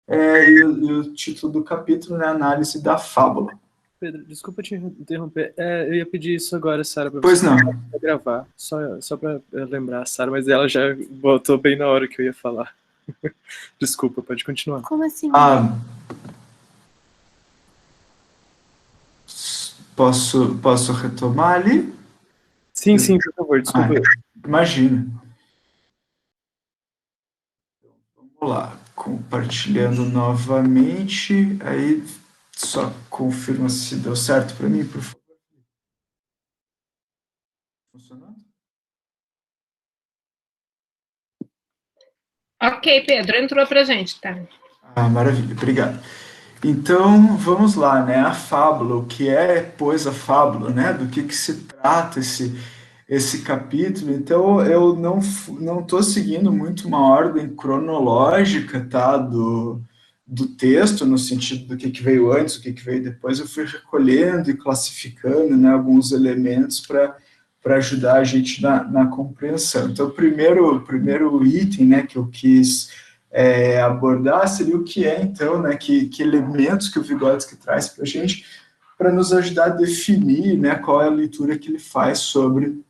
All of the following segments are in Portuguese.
e o título do capítulo, né, análise da fábula. Pedro, desculpa te interromper. Eu ia pedir isso agora, Sara, para você gravar. Só para lembrar, Sara, mas ela já botou bem na hora que eu ia falar. Desculpa, pode continuar. Como assim? Posso retomar ali? Sim, por favor, desculpa. Imagina. Vamos lá, compartilhando novamente, aí só confirma se deu certo para mim, por favor. Funcionando? Ok, Pedro, entrou para a gente, tá? Maravilha, obrigado. Então, vamos lá, né, a fábula, o que é, pois, a fábula, né, do que se trata esse capítulo. Então, eu não estou seguindo muito uma ordem cronológica, tá, do texto, no sentido do que veio antes, o que veio depois. Eu fui recolhendo e classificando, né, alguns elementos para ajudar a gente na compreensão. Então, o primeiro item, né, que eu quis abordar seria o que então, né, que elementos que o Vygotsky traz para a gente, para nos ajudar a definir, né, qual é a leitura que ele faz sobre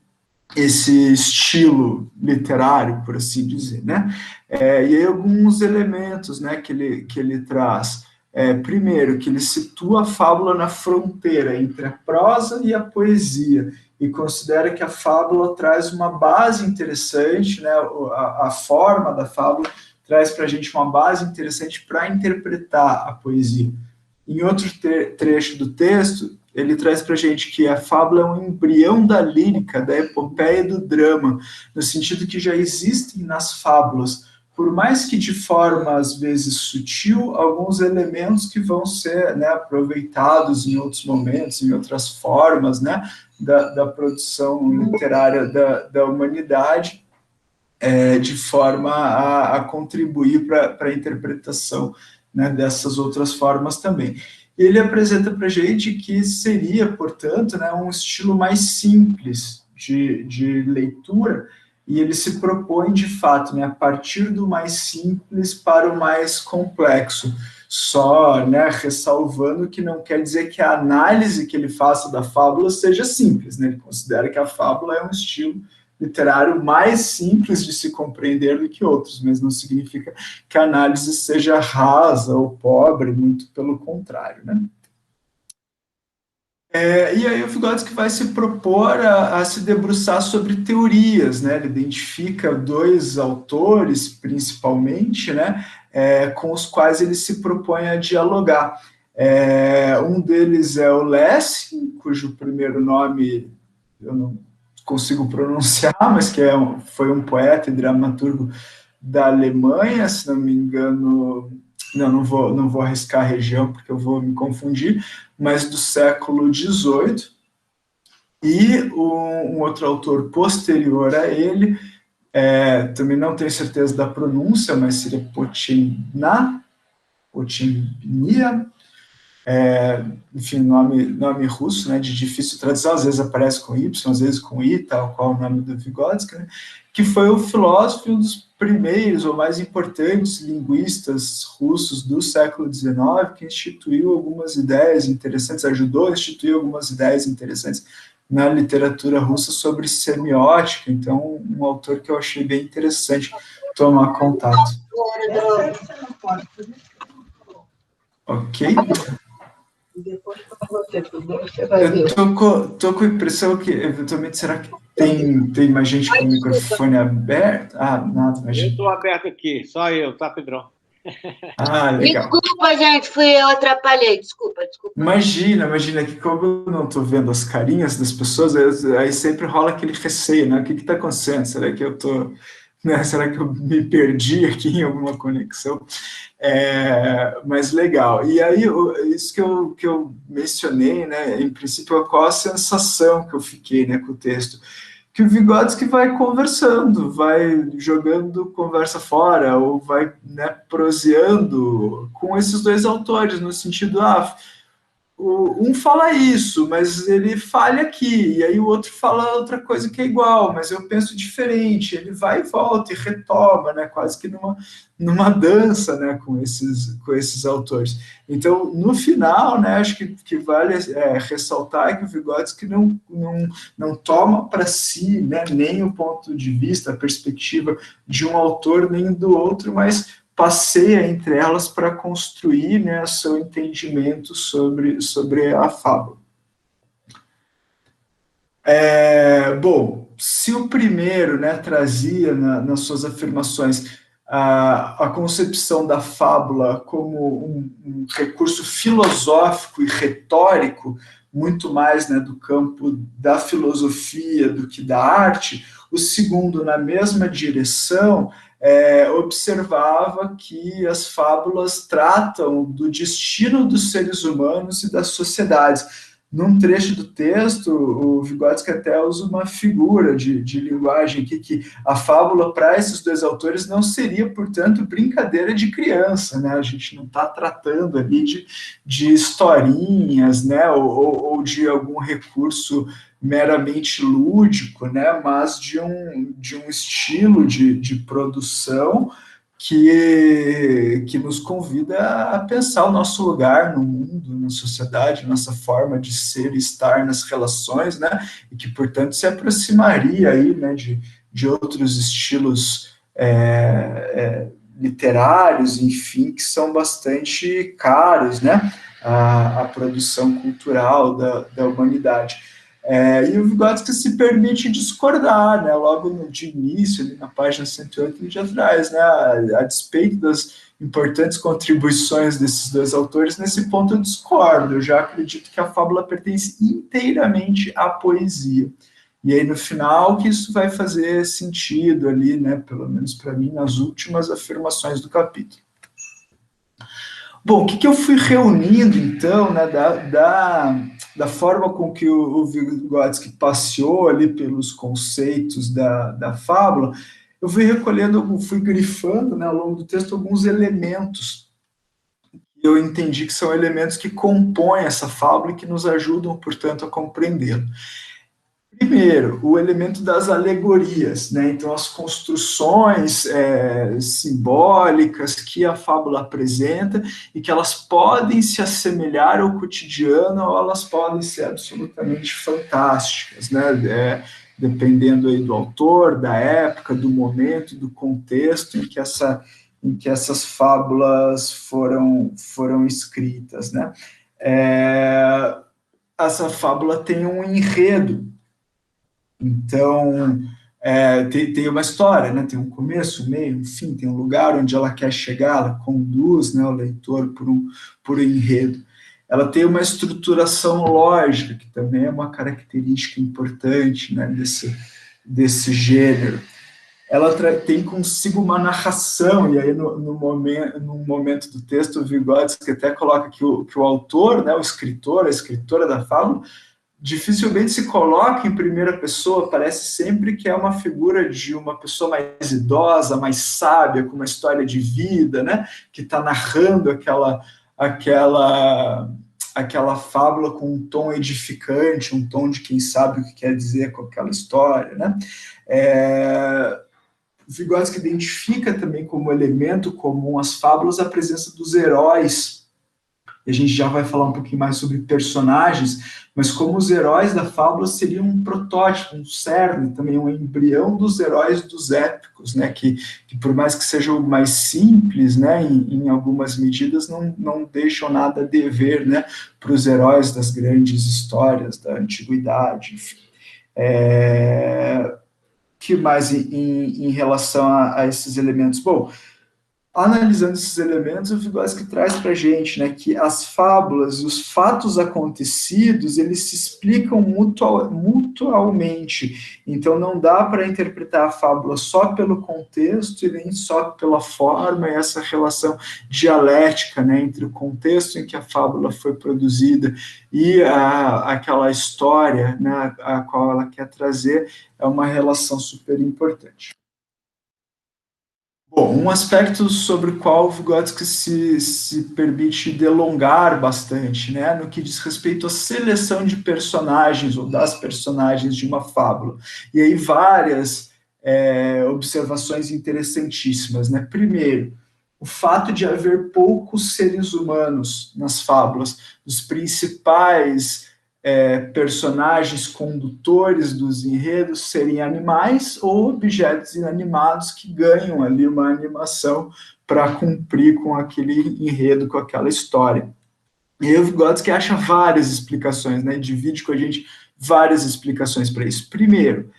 esse estilo literário, por assim dizer, né? E aí alguns elementos, né, que ele traz. Primeiro, que ele situa a fábula na fronteira entre a prosa e a poesia, e considera que a fábula traz uma base interessante, né, a forma da fábula traz para a gente uma base interessante para interpretar a poesia. Em outro trecho do texto, ele traz para a gente que a fábula é um embrião da lírica, da epopeia e do drama, no sentido que já existem nas fábulas, por mais que de forma, às vezes, sutil, alguns elementos que vão ser, né, aproveitados em outros momentos, em outras formas, né, da produção literária da humanidade, de forma a contribuir para a interpretação, né, dessas outras formas também. Ele apresenta para a gente que seria, portanto, né, um estilo mais simples de leitura, e ele se propõe, de fato, né, a partir do mais simples para o mais complexo, só, né, ressalvando que não quer dizer que a análise que ele faça da fábula seja simples, né, ele considera que a fábula é um estilo literário mais simples de se compreender do que outros, mas não significa que a análise seja rasa ou pobre, muito pelo contrário, né? E aí o Vygotsky vai se propor a se debruçar sobre teorias, né? Ele identifica dois autores, principalmente, né, com os quais ele se propõe a dialogar. Um deles é o Lessing, cujo primeiro nome eu não consigo pronunciar, mas que foi um poeta e dramaturgo da Alemanha, se não me engano, não vou arriscar a região porque eu vou me confundir, mas do século XVIII, e um outro autor posterior a ele, também não tenho certeza da pronúncia, mas seria Potchina, enfim, nome russo, né, de difícil tradução, às vezes aparece com Y, às vezes com I, tal qual o nome do Vygotsky, né, que foi o filósofo, um dos primeiros ou mais importantes linguistas russos do século XIX, que instituiu algumas ideias interessantes, ajudou a instituir algumas ideias interessantes na literatura russa sobre semiótica. Então, um autor que eu achei bem interessante tomar contato. Ok? Eu tô com a impressão que, eventualmente, será que tem mais gente com o microfone aberto? Nada, imagina. Eu estou aberto aqui, só eu, tá, Pedrão? Legal. Desculpa, gente, eu atrapalhei, desculpa. Imagina que como eu não estou vendo as carinhas das pessoas, aí sempre rola aquele receio, né? O que está acontecendo? Será que eu tô, né? Será que eu me perdi aqui em alguma conexão? Mas legal. E aí, isso que eu mencionei, né? Em princípio, qual a sensação que eu fiquei, né, com o texto? Que o Vygotsky vai conversando, vai jogando conversa fora, ou vai, né, proseando com esses dois autores, no sentido, um fala isso, mas ele falha aqui, e aí o outro fala outra coisa que é igual, mas eu penso diferente. Ele vai e volta e retoma, né, quase que numa dança, né, com esses autores. Então, no final, né, acho que vale ressaltar que o Vygotsky não toma para si, né, nem o ponto de vista, a perspectiva de um autor nem do outro, mas passeia entre elas para construir, né, seu entendimento sobre a fábula. Bom, se o primeiro, né, trazia nas suas afirmações a concepção da fábula como um recurso filosófico e retórico, muito mais, né, do campo da filosofia do que da arte, o segundo, na mesma direção, observava que as fábulas tratam do destino dos seres humanos e das sociedades. Num trecho do texto, o Vygotsky até usa uma figura de linguagem aqui, que a fábula para esses dois autores não seria, portanto, brincadeira de criança, né? A gente não está tratando ali de historinhas, né? Ou de algum recurso meramente lúdico, né? Mas de um estilo de produção que nos convida a pensar o nosso lugar no mundo, na sociedade, nossa forma de ser e estar nas relações, né, e que, portanto, se aproximaria aí, né, de outros estilos literários, enfim, que são bastante caros, né, à produção cultural da humanidade. E o Vygotsky se permite discordar, né? Logo de início, ali na página 108, ele já traz, né? A despeito das importantes contribuições desses dois autores, nesse ponto eu discordo. Eu já acredito que a fábula pertence inteiramente à poesia. E aí, no final, que isso vai fazer sentido ali, né? Pelo menos para mim, nas últimas afirmações do capítulo. Bom, o que eu fui reunindo, então, né, da forma com que o Vygotsky passeou ali pelos conceitos da fábula, eu fui recolhendo, fui grifando, né, ao longo do texto alguns elementos. Eu entendi que são elementos que compõem essa fábula e que nos ajudam, portanto, a compreendê-la. Primeiro, o elemento das alegorias, né? Então, as construções simbólicas que a fábula apresenta e que elas podem se assemelhar ao cotidiano ou elas podem ser absolutamente fantásticas, né? Dependendo aí do autor, da época, do momento, do contexto em que essas fábulas foram escritas, né? Essa fábula tem um enredo. Então, tem uma história, né? Tem um começo, um meio, um fim, tem um lugar onde ela quer chegar, ela conduz, né, o leitor por um enredo. Ela tem uma estruturação lógica, que também é uma característica importante, né, desse gênero. Ela tem consigo uma narração, e aí no momento do texto, o Vygotsky até coloca que o autor, né, o escritor, a escritora da fábula, dificilmente se coloca em primeira pessoa, parece sempre que é uma figura de uma pessoa mais idosa, mais sábia, com uma história de vida, né, que está narrando aquela fábula com um tom edificante, um tom de quem sabe o que quer dizer com aquela história, né. Vygotsky identifica também como elemento comum às fábulas a presença dos heróis. E a gente já vai falar um pouquinho mais sobre personagens, mas como os heróis da fábula seriam um protótipo, um cerne, também um embrião dos heróis dos épicos, né, que por mais que sejam mais simples, né, em algumas medidas, não deixam nada a dever, né, para os heróis das grandes histórias da antiguidade, enfim. Que mais em relação a esses elementos? Bom, analisando esses elementos, o Vygotsky traz para a gente, né, que as fábulas e os fatos acontecidos, eles se explicam mutualmente. Então, não dá para interpretar a fábula só pelo contexto e nem só pela forma e essa relação dialética, né, entre o contexto em que a fábula foi produzida e aquela história, né, a qual ela quer trazer, é uma relação super importante. Bom, um aspecto sobre o qual o Vygotsky se permite delongar bastante, né, no que diz respeito à seleção de personagens ou das personagens de uma fábula. E aí várias observações interessantíssimas, né? Primeiro, o fato de haver poucos seres humanos nas fábulas, os principais personagens condutores dos enredos serem animais ou objetos inanimados que ganham ali uma animação para cumprir com aquele enredo, com aquela história. E o Vygotsky acha várias explicações, né? Divide com a gente várias explicações para isso. Primeiro,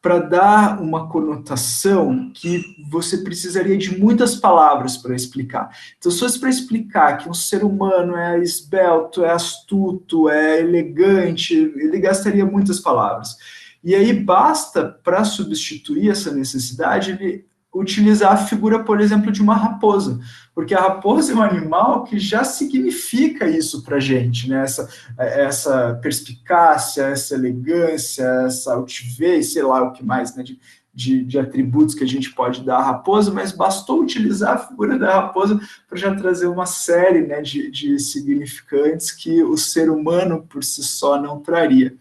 para dar uma conotação que você precisaria de muitas palavras para explicar. Então, se fosse para explicar que um ser humano é esbelto, é astuto, é elegante, ele gastaria muitas palavras. E aí basta, para substituir essa necessidade, ele utilizar a figura, por exemplo, de uma raposa, porque a raposa é um animal que já significa isso para a gente, né? Essa perspicácia, essa elegância, essa altivez, sei lá o que mais, né? De atributos que a gente pode dar à raposa, mas bastou utilizar a figura da raposa para já trazer uma série, né, de significantes que o ser humano por si só não traria.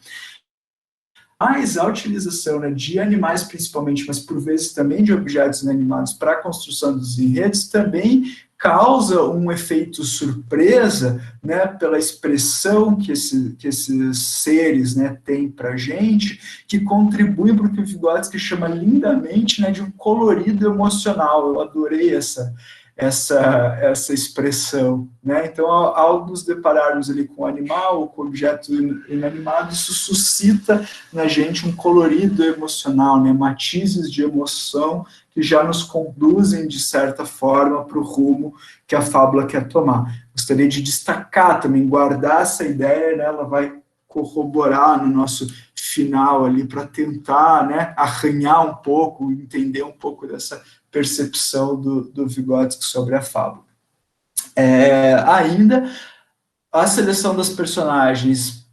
Mas a utilização, né, de animais principalmente, mas por vezes também de objetos inanimados para a construção dos enredos, também causa um efeito surpresa, né, pela expressão que esses seres, né, têm para a gente, que contribuem para o que o Vygotsky chama lindamente, né, de um colorido emocional. Eu adorei essa expressão, né? Então, ao nos depararmos ali com o animal ou com o objeto inanimado, isso suscita na gente um colorido emocional, né? Matizes de emoção que já nos conduzem, de certa forma, para o rumo que a fábula quer tomar. Gostaria de destacar também, guardar essa ideia, né? Ela vai corroborar no nosso final ali para tentar, né, arranhar um pouco, entender um pouco dessa percepção do Vygotsky sobre a fábula. Ainda, a seleção das personagens,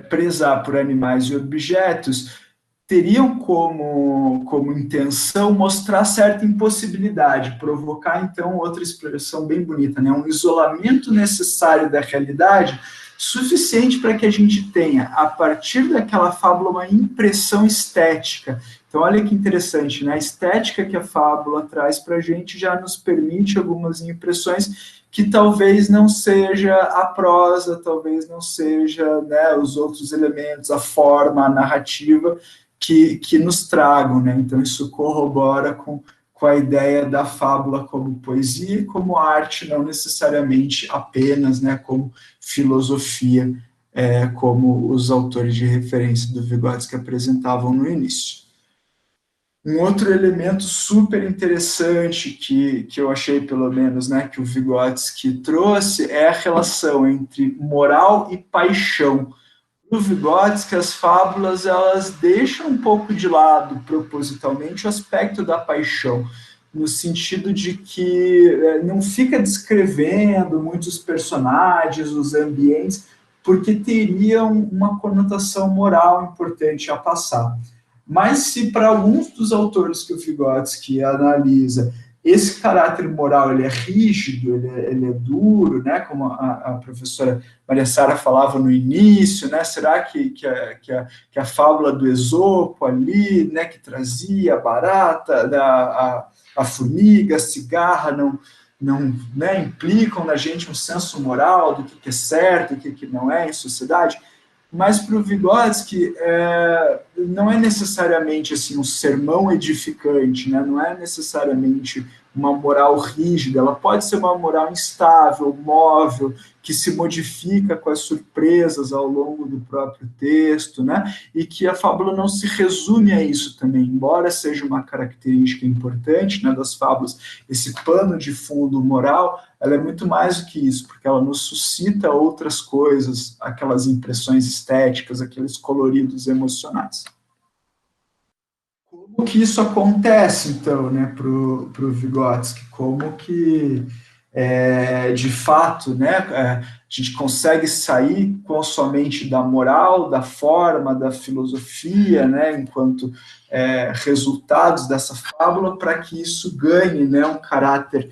prezar por animais e objetos, teriam como intenção mostrar certa impossibilidade, provocar, então, outra expressão bem bonita, né? Um isolamento necessário da realidade, suficiente para que a gente tenha, a partir daquela fábula, uma impressão estética. Então, olha que interessante, né? A estética que a fábula traz para a gente já nos permite algumas impressões que talvez não seja a prosa, talvez não seja, né, os outros elementos, a forma, a narrativa, que nos tragam, né? Então, isso corrobora com a ideia da fábula como poesia e como arte, não necessariamente apenas, né, como filosofia, como os autores de referência do Vygotsky apresentavam no início. Um outro elemento super interessante que eu achei, pelo menos, né, que o Vygotsky trouxe é a relação entre moral e paixão. No Vygotsky, as fábulas, elas deixam um pouco de lado, propositalmente, o aspecto da paixão, no sentido de que não fica descrevendo muitos personagens, os ambientes, porque teriam uma conotação moral importante a passar. Mas se para alguns dos autores que o Vygotsky analisa, esse caráter moral ele é rígido, ele é duro, né, como a professora Maria Sara falava no início, né, será que a fábula do Esopo ali, né, que trazia a barata, a formiga, a cigarra, não né, implicam na gente um senso moral do que é certo e o que não é em sociedade? Mas para o Vygotsky não é necessariamente assim um sermão edificante, né? Não é necessariamente uma moral rígida, ela pode ser uma moral instável, móvel, que se modifica com as surpresas ao longo do próprio texto, né? E que a fábula não se resume a isso também, embora seja uma característica importante, né, das fábulas, esse pano de fundo moral, ela é muito mais do que isso, porque ela nos suscita outras coisas, aquelas impressões estéticas, aqueles coloridos emocionais. Como que isso acontece, então, né, para o Vygotsky? Como que de fato, né, a gente consegue sair com somente da moral, da forma, da filosofia, né, enquanto resultados dessa fábula, para que isso ganhe, né, um caráter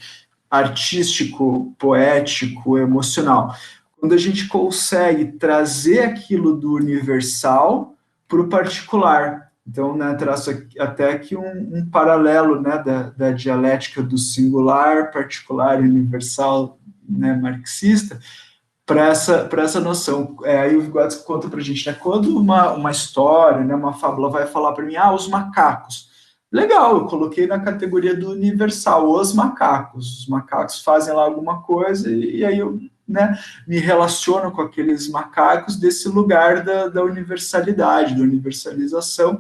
artístico, poético, emocional. Quando a gente consegue trazer aquilo do universal para o particular. Então, né, traço até aqui um paralelo, né, da dialética do singular, particular e universal, né, marxista, para essa noção. Aí o Vygotsky conta para a gente, né, quando uma história, né, uma fábula vai falar para mim, os macacos. Legal, eu coloquei na categoria do universal, os macacos fazem lá alguma coisa e aí eu, né, me relaciono com aqueles macacos desse lugar da universalidade, da universalização,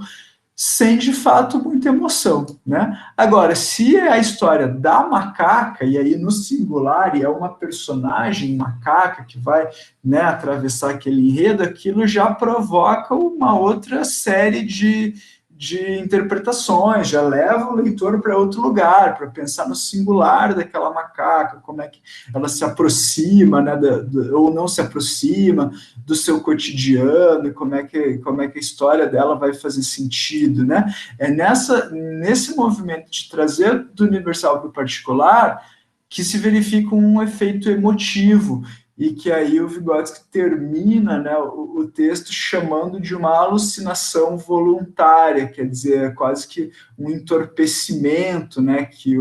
sem de fato muita emoção, né? Agora, se é a história da macaca, e aí no singular, e é uma personagem macaca que vai, né, atravessar aquele enredo, aquilo já provoca uma outra série de interpretações, já leva o leitor para outro lugar, para pensar no singular daquela macaca, como é que ela se aproxima, né, ou não se aproxima do seu cotidiano, e como é que a história dela vai fazer sentido, né? É nesse movimento de trazer do universal para o particular que se verifica um efeito emotivo, e que aí o Vygotsky termina, né, o texto chamando de uma alucinação voluntária, quer dizer, é quase que um entorpecimento, né, que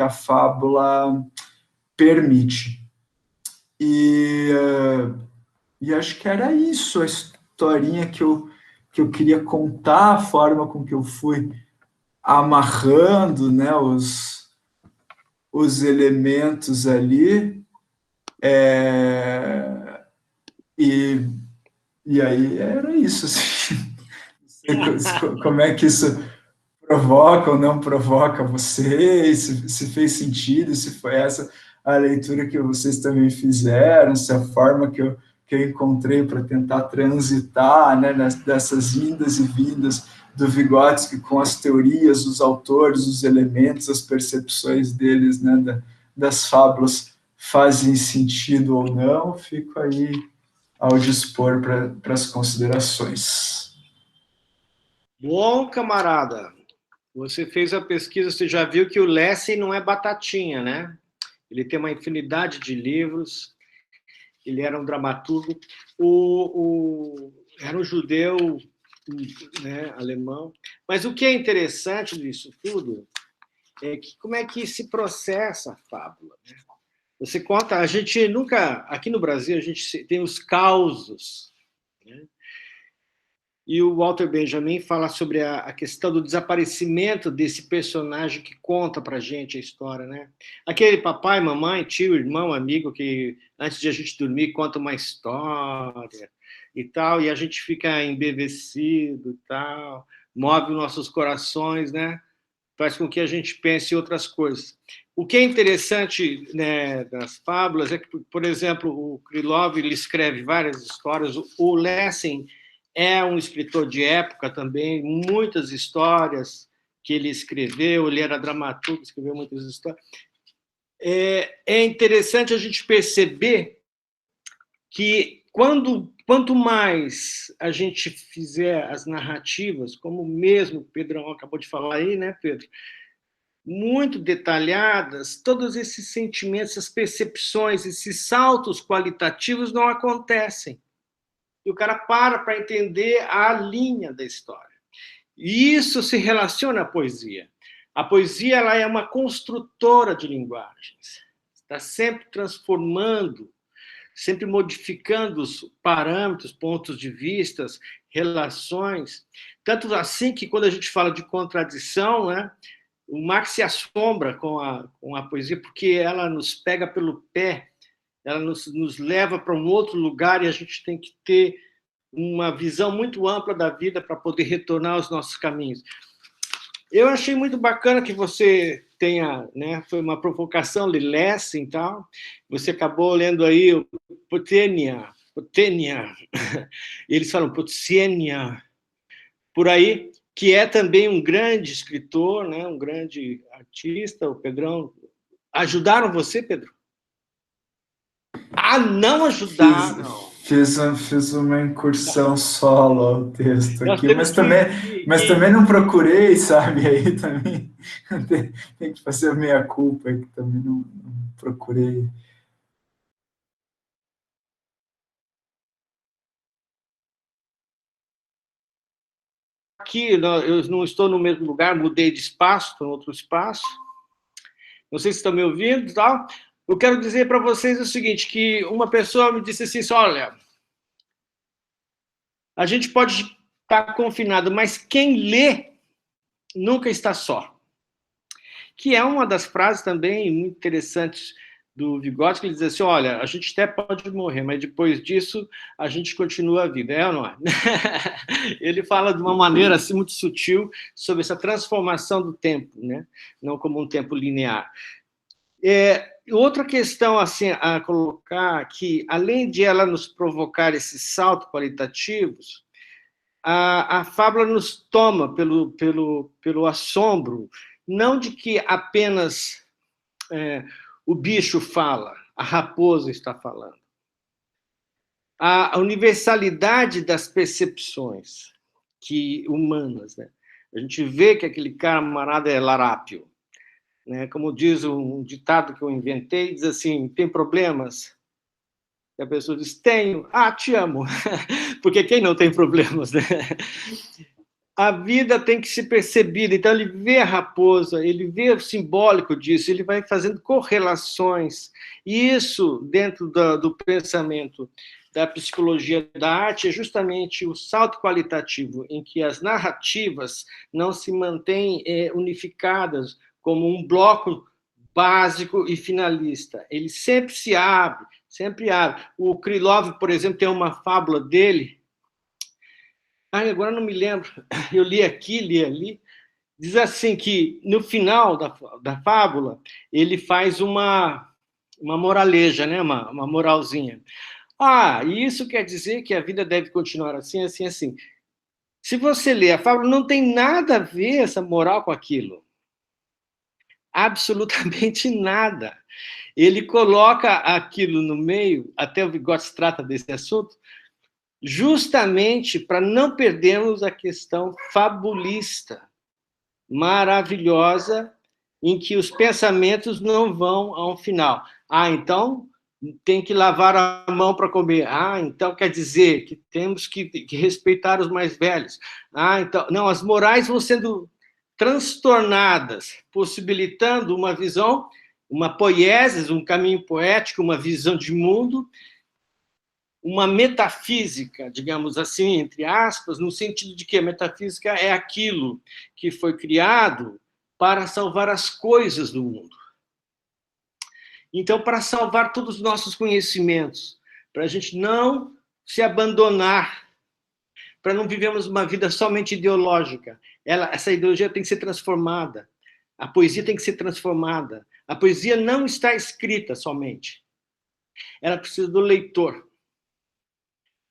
a fábula permite. E acho que era isso, a historinha que eu queria contar, a forma com que eu fui amarrando, né, os elementos ali, e aí era isso, assim. Não sei como é que isso provoca ou não provoca vocês, se fez sentido, se foi essa a leitura que vocês também fizeram, se a forma que eu encontrei para tentar transitar, né, dessas indas e vindas do Vygotsky com as teorias, os autores, os elementos, as percepções deles, né, das fábulas fazem sentido ou não, fico aí ao dispor para as considerações. Bom, camarada, você fez a pesquisa, você já viu que o Lessing não é batatinha, né? Ele tem uma infinidade de livros, ele era um dramaturgo, era um judeu, né, alemão. Mas o que é interessante disso tudo é que como é que se processa a fábula, né? Você conta, a gente nunca, aqui no Brasil, a gente tem os causos, né? E o Walter Benjamin fala sobre a questão do desaparecimento desse personagem que conta para a gente a história, né? Aquele papai, mamãe, tio, irmão, amigo que antes de a gente dormir conta uma história e tal, e a gente fica embevecido e tal, move nossos corações, né? Faz com que a gente pense em outras coisas. O que é interessante, né, das fábulas é que, por exemplo, o Krylov ele escreve várias histórias, o Lessing é um escritor de época também, muitas histórias que ele escreveu, ele era dramaturgo, escreveu muitas histórias. É interessante a gente perceber que quanto mais a gente fizer as narrativas, como mesmo o Pedrão acabou de falar aí, né, Pedro? Muito detalhadas, todos esses sentimentos, essas percepções, esses saltos qualitativos não acontecem. E o cara para entender a linha da história. E isso se relaciona à poesia. A poesia ela é uma construtora de linguagens. Está sempre transformando, sempre modificando os parâmetros, pontos de vista, relações. Tanto assim que, quando a gente fala de contradição, né, o Marx se assombra com a poesia, porque ela nos pega pelo pé, ela nos leva para um outro lugar, e a gente tem que ter uma visão muito ampla da vida para poder retornar aos nossos caminhos. Eu achei muito bacana que você tenha, né, foi uma provocação de Lessing e tal, você acabou lendo aí o Potenia, eles falam Potsenia, por aí, que é também um grande escritor, né, um grande artista, o Pedrão. Ajudaram você, Pedro? a não ajudar, não. Fiz uma incursão solo ao texto Nós aqui, temos mas também não procurei, sabe? Aí também tem que fazer a meia-culpa, que também não procurei. Aqui, eu não estou no mesmo lugar, mudei de espaço, estou em outro espaço. Não sei se estão me ouvindo, tá? Eu quero dizer para vocês o seguinte, que uma pessoa me disse assim, olha, a gente pode estar confinado, mas quem lê nunca está só. Que é uma das frases também muito interessantes do Vygotsky, que ele diz assim, olha, a gente até pode morrer, mas depois disso a gente continua a vida, é ou não é? Ele fala de uma maneira assim, muito sutil sobre essa transformação do tempo, né? Não como um tempo linear. Outra questão assim, a colocar, que além de ela nos provocar esses saltos qualitativos, a fábula nos toma pelo assombro, não de que apenas o bicho fala, a raposa está falando. A universalidade das percepções humanas. Né? A gente vê que aquele camarada é larápio. Né? Como diz um ditado que eu inventei, diz assim, tem problemas? E a pessoa diz, tenho. Ah, te amo. Porque quem não tem problemas, né? A vida tem que ser percebida. Então, ele vê a raposa, ele vê o simbólico disso, ele vai fazendo correlações. E isso, dentro do pensamento da psicologia da arte, é justamente o salto qualitativo, em que as narrativas não se mantêm unificadas como um bloco básico e finalista. Ele sempre se abre, sempre abre. O Krylov, por exemplo, tem uma fábula dele, agora não me lembro, eu li aqui, li ali, diz assim que no final da fábula ele faz uma moraleja, né? uma moralzinha. E isso quer dizer que a vida deve continuar assim, assim, assim. Se você ler a fábula, não tem nada a ver essa moral com aquilo. Absolutamente nada. Ele coloca aquilo no meio, até o Vygotsky trata desse assunto, justamente para não perdermos a questão fabulista, maravilhosa, em que os pensamentos não vão a um final. Então tem que lavar a mão para comer. Então quer dizer que temos que respeitar os mais velhos. Então... Não, as morais vão sendo transtornadas, possibilitando uma visão, uma poiesis, um caminho poético, uma visão de mundo, uma metafísica, digamos assim, entre aspas, no sentido de que a metafísica é aquilo que foi criado para salvar as coisas do mundo. Então, para salvar todos os nossos conhecimentos, para a gente não se abandonar, para não vivermos uma vida somente ideológica. Essa ideologia tem que ser transformada. A poesia tem que ser transformada. A poesia não está escrita somente. Ela precisa do leitor.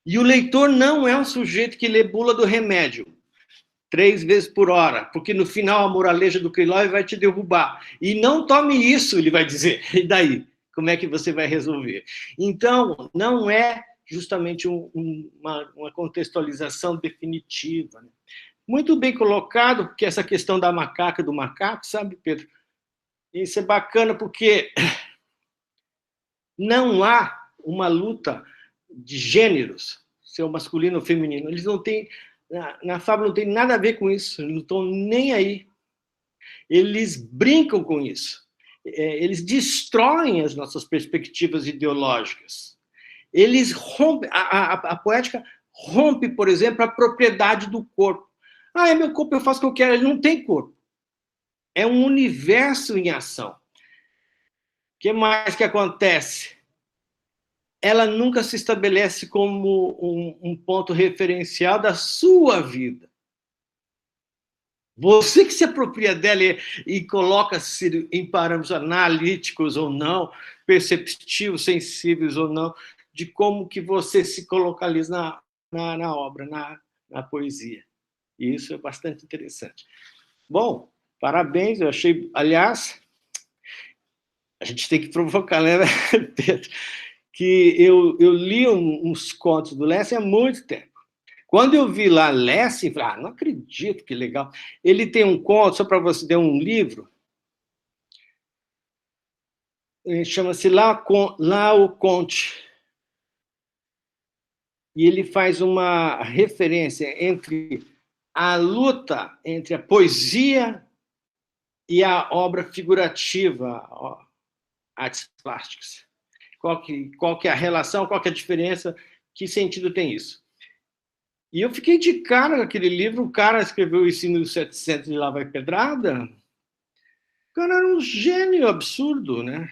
E o leitor não é um sujeito que lê bula do remédio 3 vezes por hora, porque no final a moraleja do Krylov vai te derrubar. E não tome isso, ele vai dizer. E daí? Como é que você vai resolver? Então, não é justamente uma contextualização definitiva. Né? Muito bem colocado, porque essa questão da macaca do macaco, sabe, Pedro? Isso é bacana porque não há uma luta de gêneros, ser masculino ou feminino. Eles não têm, na fábula não tem nada a ver com isso, eles não estão nem aí. Eles brincam com isso. Eles destroem as nossas perspectivas ideológicas. Eles rompem, a poética rompe, por exemplo, a propriedade do corpo. É meu corpo, eu faço o que eu quero. Ele não tem corpo. É um universo em ação. O que mais que acontece? Ela nunca se estabelece como um ponto referencial da sua vida. Você que se apropria dela e coloca-se em parâmetros analíticos ou não, perceptivos, sensíveis ou não, de como que você se localiza na obra, na poesia. E isso é bastante interessante. Bom, parabéns, eu achei... Aliás, a gente tem que provocar, né, Pedro? que eu li uns contos do Lessing há muito tempo. Quando eu vi lá Lessing, falei, não acredito, que legal. Ele tem um conto, só para você ter um livro, chama-se Lá o Conte. E ele faz uma referência entre a luta entre a poesia e a obra figurativa, artes plásticas. Qual que é a relação, qual que é a diferença, que sentido tem isso? E eu fiquei de cara com aquele livro, o cara escreveu isso em 1700 e lá vai pedrada. O cara era um gênio absurdo, né?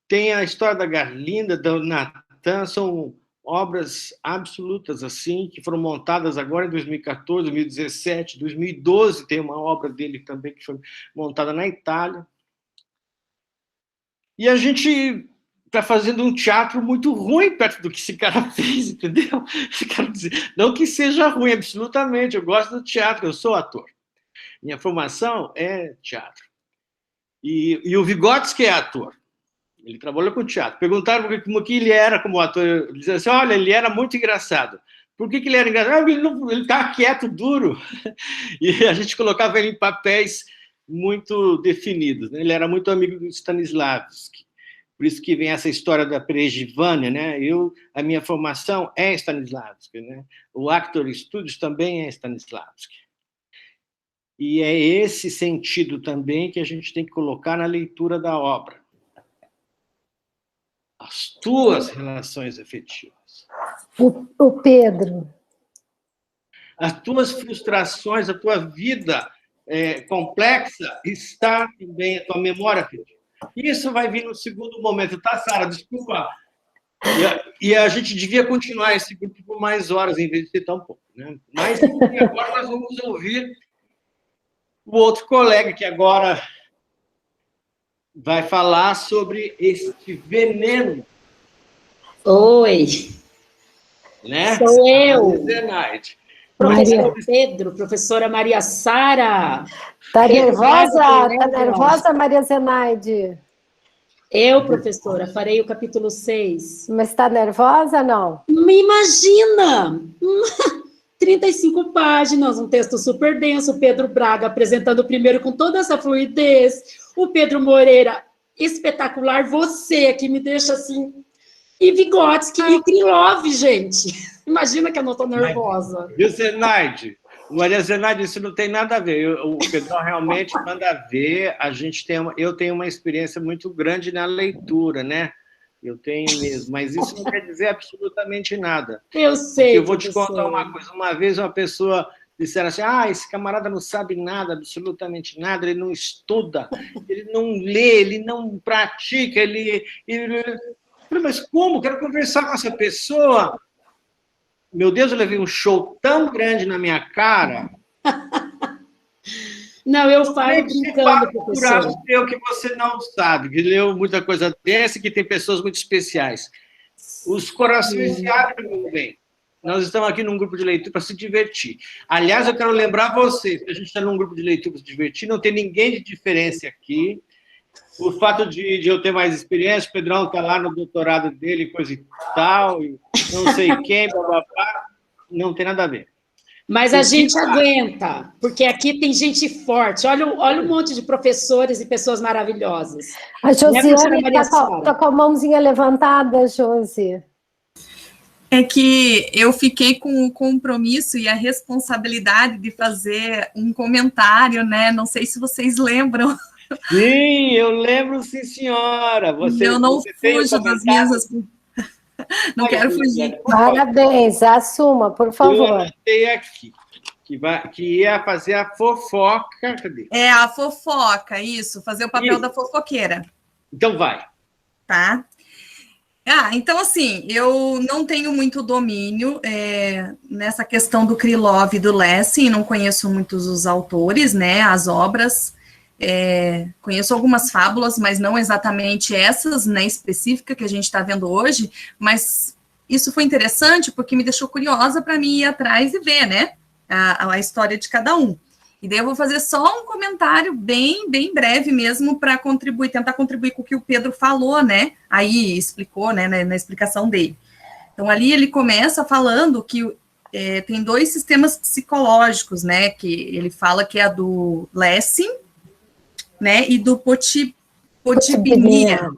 Tem a história da Garlinda, do Natan, são obras absolutas, assim, que foram montadas agora em 2014, 2017, 2012, tem uma obra dele também que foi montada na Itália. E a gente está fazendo um teatro muito ruim perto do que esse cara fez, entendeu? Quero dizer, não que seja ruim, absolutamente, eu gosto do teatro, eu sou ator. Minha formação é teatro. E o Vygotsky é ator. Ele trabalhou com teatro. Perguntaram como que ele era como ator. Ele dizia assim, olha, ele era muito engraçado. Por que ele era engraçado? Ele estava quieto, duro. E a gente colocava ele em papéis muito definidos, né? Ele era muito amigo do Stanislavski. Por isso que vem essa história da Prejivânia, né? A minha formação é Stanislavski, né? O Actor Studios também é Stanislavski. E é esse sentido também que a gente tem que colocar na leitura da obra. As tuas relações afetivas. O Pedro. As tuas frustrações, a tua vida complexa está também a tua memória afetiva. Isso vai vir no segundo momento, tá, Sara? Desculpa. E a gente devia continuar esse grupo por mais horas, em vez de ser tão pouco, né? Mas agora nós vamos ouvir o outro colega que agora vai falar sobre este veneno. Oi. Né? Sou eu. Zenaide. Professor Pedro, professora Maria Sara. Tá nervosa? Tá nervosa, Maria Zenaide? Eu, professora, farei o capítulo 6. Mas está nervosa, não? Me imagina! 35 páginas, um texto super denso, o Pedro Braga apresentando primeiro com toda essa fluidez, o Pedro Moreira, espetacular, você que me deixa assim... E Vygotsky e Krylov, gente. Imagina que eu não estou nervosa. Viu, Zenaide? Maria Zenaide, isso não tem nada a ver. O Pedrão realmente manda ver. Eu tenho uma experiência muito grande na leitura, né? Eu tenho mesmo. Mas isso não quer dizer absolutamente nada. Eu sei. Eu vou te contar uma coisa. Uma vez uma pessoa disseram assim, esse camarada não sabe nada, absolutamente nada, ele não estuda, ele não lê, ele não pratica, ele... Mas como? Quero conversar com essa pessoa. Meu Deus, eu levei um show tão grande na minha cara. Não, eu falo brincando, professor. Eu que você não sabe, que leu muita coisa dessa, que tem pessoas muito especiais. Os corações se abrem, meu bem. Nós estamos aqui num grupo de leitura para se divertir. Aliás, eu quero lembrar você, que a gente está num grupo de leitura para se divertir, não tem ninguém de diferença aqui. O fato de eu ter mais experiência, o Pedrão está lá no doutorado dele, coisa e tal, e não sei quem, bababá, não tem nada a ver. Mas a gente aguenta, porque aqui tem gente forte. Olha um monte de professores e pessoas maravilhosas. A Josiane está com a mãozinha levantada, Josi. É que eu fiquei com o compromisso e a responsabilidade de fazer um comentário, né? Não sei se vocês lembram. Sim, eu lembro, sim, senhora. Eu não fujo das minhas... Não quero fugir. Parabéns, assuma, por favor. Eu anotei aqui, que ia fazer a fofoca. Cadê? É, a fofoca, isso, fazer o papel da fofoqueira. Então vai. Tá. Então, assim, eu não tenho muito domínio nessa questão do Krylov e do Lessing, não conheço muitos os autores, né, as obras. Conheço algumas fábulas, mas não exatamente essas, né, específica que a gente está vendo hoje, mas isso foi interessante porque me deixou curiosa para mim ir atrás e ver, né, a história de cada um. E daí eu vou fazer só um comentário bem breve mesmo para contribuir, tentar contribuir com o que o Pedro falou, né? Aí explicou, né, na explicação dele. Então, ali ele começa falando que tem 2 sistemas psicológicos, né? Que ele fala que é a do Lessing, né? E do Potibniá,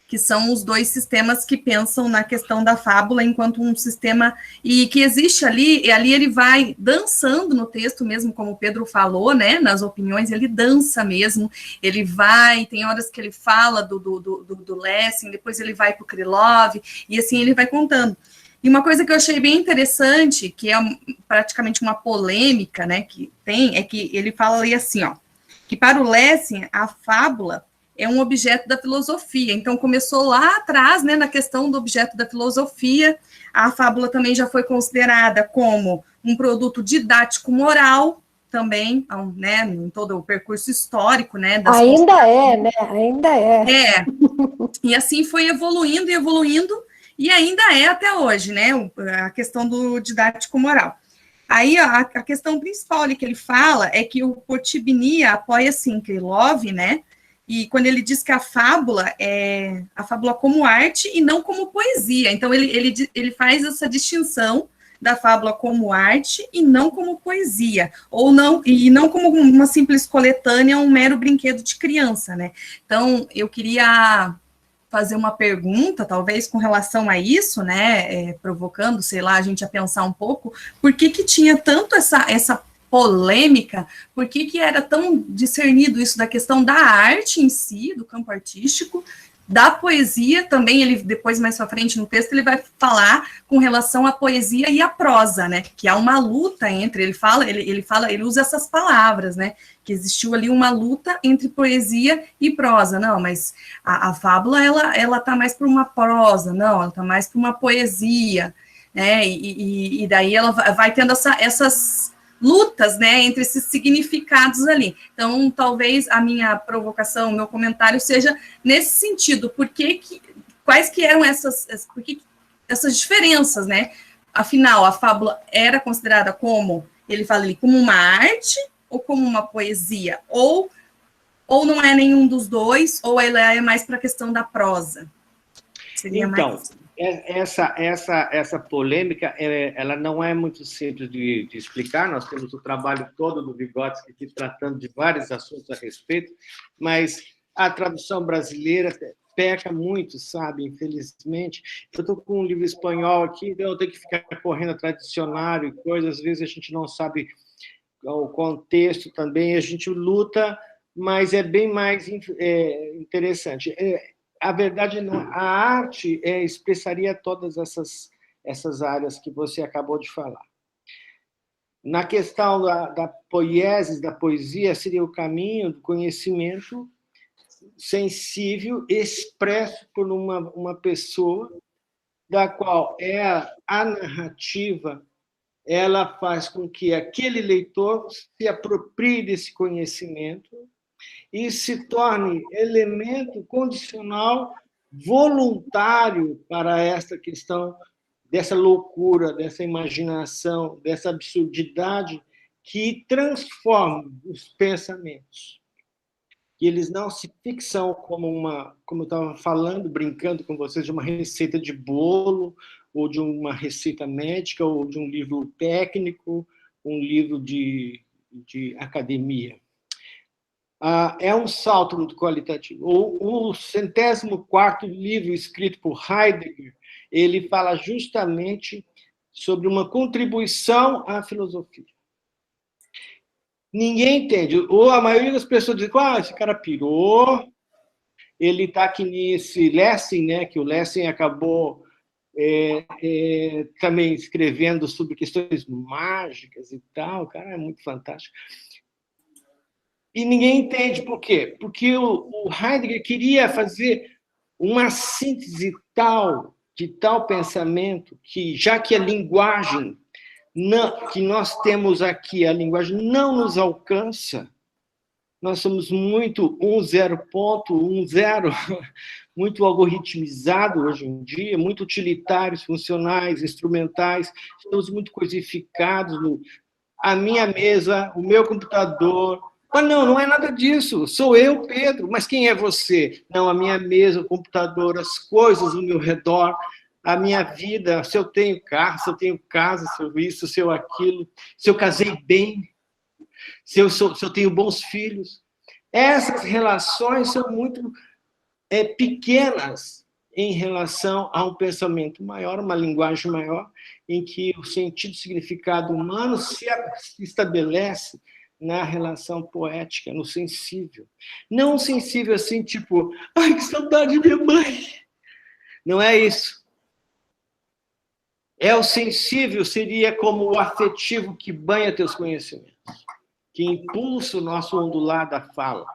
que são os 2 sistemas que pensam na questão da fábula enquanto um sistema, e que existe ali, e ali ele vai dançando no texto mesmo, como o Pedro falou, né, nas opiniões, ele dança mesmo, ele vai, tem horas que ele fala do Lessing, depois ele vai para o Krylov, e assim ele vai contando. E uma coisa que eu achei bem interessante, que é praticamente uma polêmica, né, que tem, é que ele fala ali assim, ó, que para o Lessing, a fábula é um objeto da filosofia. Então, começou lá atrás, né, na questão do objeto da filosofia. A fábula também já foi considerada como um produto didático-moral, também, né, em todo o percurso histórico, né. Ainda é, né? Ainda é. E assim foi evoluindo, e ainda é até hoje, né, a questão do didático-moral. Aí, a questão principal ali que ele fala é que o Potibniá apoia, assim, Krylov, né, e quando ele diz que a fábula é a fábula como arte e não como poesia. Então, ele faz essa distinção da fábula como arte e não como poesia, e não como uma simples coletânea, um mero brinquedo de criança, né. Então, eu queria fazer uma pergunta, talvez, com relação a isso, né, provocando, sei lá, a gente a pensar um pouco, por que tinha tanto essa polêmica, por que era tão discernido isso da questão da arte em si, do campo artístico, da poesia também, ele depois, mais pra frente no texto, ele vai falar com relação à poesia e à prosa, né, que há uma luta entre, ele usa essas palavras, né, que existiu ali uma luta entre poesia e prosa. Não, mas a fábula, ela tá mais para uma prosa, não, ela tá mais para uma poesia, né, e daí ela vai tendo essas lutas, né, entre esses significados ali. Então, talvez a minha provocação, o meu comentário seja nesse sentido, quais que eram essas diferenças, né? Afinal, a fábula era considerada como, ele fala ali, como uma arte ou como uma poesia? Ou não é nenhum dos dois, ou ela é mais para a questão da prosa? Seria então, mais... Essa polêmica, ela não é muito simples de explicar. Nós temos o trabalho todo do Vygotsky aqui tratando de vários assuntos a respeito, mas a tradução brasileira peca muito, sabe? Infelizmente. Eu estou com um livro espanhol aqui, então eu tenho que ficar correndo atrás de dicionário e coisas. Às vezes a gente não sabe o contexto também, a gente luta, mas é bem mais interessante. A verdade, a arte expressaria todas essas áreas que você acabou de falar. Na questão da poiesis, da poesia, seria o caminho do conhecimento sensível, expresso por uma pessoa, da qual a narrativa ela faz com que aquele leitor se aproprie desse conhecimento e se torne elemento condicional voluntário para essa questão dessa loucura, dessa imaginação, dessa absurdidade que transforma os pensamentos. Que eles não se fixam como eu estava falando, brincando com vocês, de uma receita de bolo, ou de uma receita médica, ou de um livro técnico, um livro de academia. É um salto muito qualitativo. O 104º livro escrito por Heidegger, ele fala justamente sobre uma contribuição à filosofia. Ninguém entende. Ou a maioria das pessoas diz, esse cara pirou, ele está aqui nesse Lessing, né, que o Lessing acabou também escrevendo sobre questões mágicas e tal, o cara é muito fantástico. E ninguém entende por quê? Porque o Heidegger queria fazer uma síntese de tal pensamento que, já que a linguagem que nós temos aqui, a linguagem não nos alcança, nós somos muito 10.10, muito algoritmizado hoje em dia, muito utilitários, funcionais, instrumentais, estamos muito codificados a minha mesa, o meu computador. Mas não é nada disso. Sou eu, Pedro. Mas quem é você? Não, a minha mesa, o computador, as coisas ao meu redor, a minha vida, se eu tenho carro, se eu tenho casa, se eu isso, se eu aquilo, se eu casei bem, se eu tenho bons filhos. Essas relações são muito pequenas em relação a um pensamento maior, uma linguagem maior, em que o sentido e significado humano se estabelece na relação poética, no sensível. Não sensível assim, tipo, ai, que saudade de minha mãe. Não é isso. É o sensível, seria como o afetivo que banha teus conhecimentos, que impulsa o nosso ondular da fala,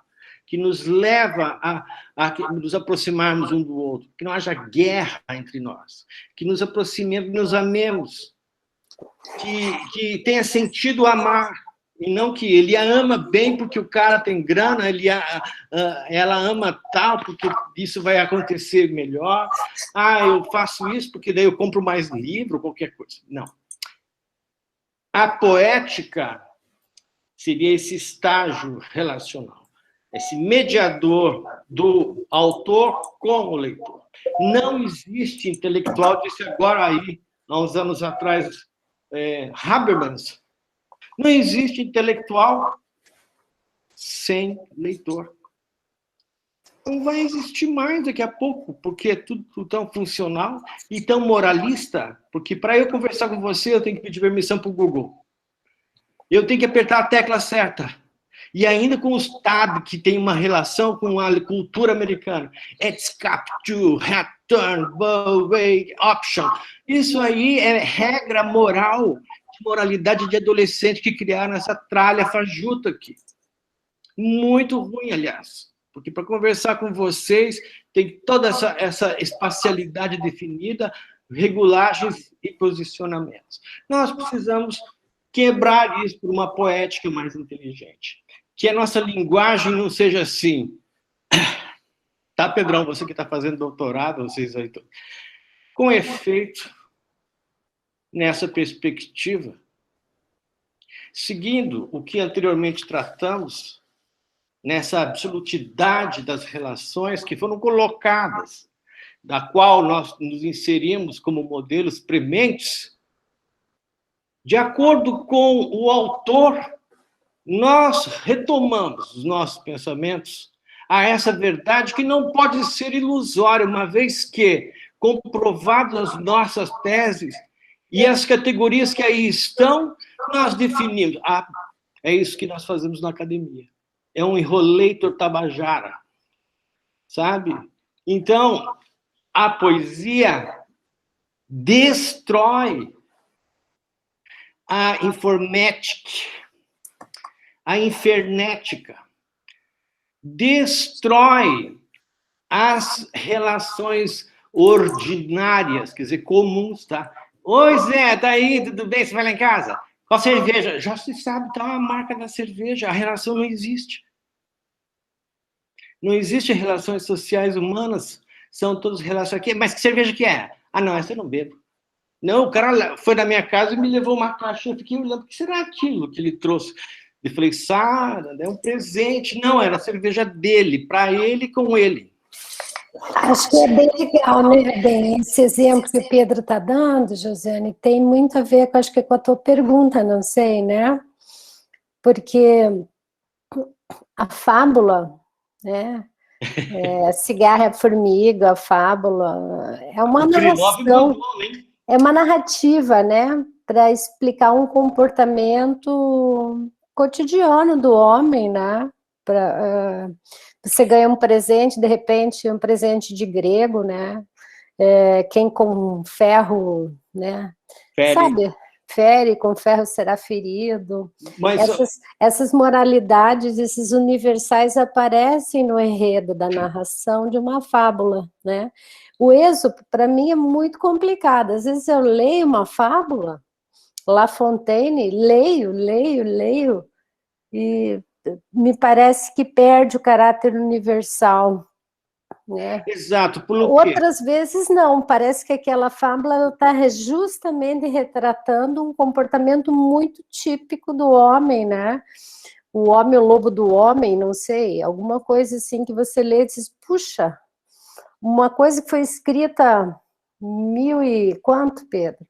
que nos leva a nos aproximarmos um do outro, que não haja guerra entre nós, que nos aproximemos, nos amemos, que tenha sentido amar, e não que ele a ama bem porque o cara tem grana, ela ama tal porque isso vai acontecer melhor, eu faço isso porque daí eu compro mais livro, qualquer coisa. Não. A poética seria esse estágio relacional, esse mediador do autor com o leitor. Não existe intelectual, disse agora aí, há uns anos atrás, Habermas, não existe intelectual sem leitor. Não vai existir mais daqui a pouco, porque é tudo tão funcional e tão moralista, porque para eu conversar com você, eu tenho que pedir permissão para o Google. Eu tenho que apertar a tecla certa. E ainda com o Estado, que tem uma relação com a cultura americana. Escape to, return, way, option. Isso aí é regra moral, de moralidade de adolescente que criaram essa tralha fajuta aqui. Muito ruim, aliás. Porque para conversar com vocês, tem toda essa espacialidade definida, regulagens e posicionamentos. Nós precisamos quebrar isso por uma poética mais inteligente. Que a nossa linguagem não seja assim. Tá, Pedrão? Você que está fazendo doutorado, vocês aí. Com efeito, nessa perspectiva, seguindo o que anteriormente tratamos, nessa absolutidade das relações que foram colocadas, da qual nós nos inserimos como modelos prementes, de acordo com o autor, nós retomamos os nossos pensamentos a essa verdade que não pode ser ilusória, uma vez que, comprovadas as nossas teses e as categorias que aí estão, nós definimos. É isso que nós fazemos na academia. É um enroleitor tabajara, sabe? Então, a poesia destrói a informética, a infernética, destrói as relações ordinárias, quer dizer, comuns, tá? Oi, Zé, tá aí, tudo bem? Você vai lá em casa? Qual cerveja? Já se sabe, tá a marca da cerveja, a relação não existe. Não existe relações sociais humanas, são todas relações aqui. Mas que cerveja que é? Não, essa eu não bebo. Não, o cara foi na minha casa e me levou uma caixa. Eu fiquei olhando, o que será aquilo que ele trouxe? Eu falei, Sara, é um presente. Não, era a cerveja dele, para ele, com ele. Acho que é bem legal, né? Bem, esse exemplo que o Pedro está dando, Josiane, tem muito a ver com, acho que com a tua pergunta, não sei, né? Porque a fábula, né? Cigarra é formiga, a fábula, é uma narração, é uma narrativa, né? Para explicar um comportamento cotidiano do homem, né? Você ganha um presente, de repente, um presente de grego, né? Quem com ferro, né? Fere. Sabe? Fere, com ferro será ferido. Mas essas moralidades, esses universais aparecem no enredo da narração de uma fábula, né? O Êxodo, para mim, é muito complicado. Às vezes eu leio uma fábula, La Fontaine, leio, e me parece que perde o caráter universal, né? Exato, por quê? Outras vezes não, parece que aquela fábula está justamente retratando um comportamento muito típico do homem, né? O homem, o lobo do homem, não sei, alguma coisa assim que você lê e diz, puxa, uma coisa que foi escrita 1000 e quanto, Pedro?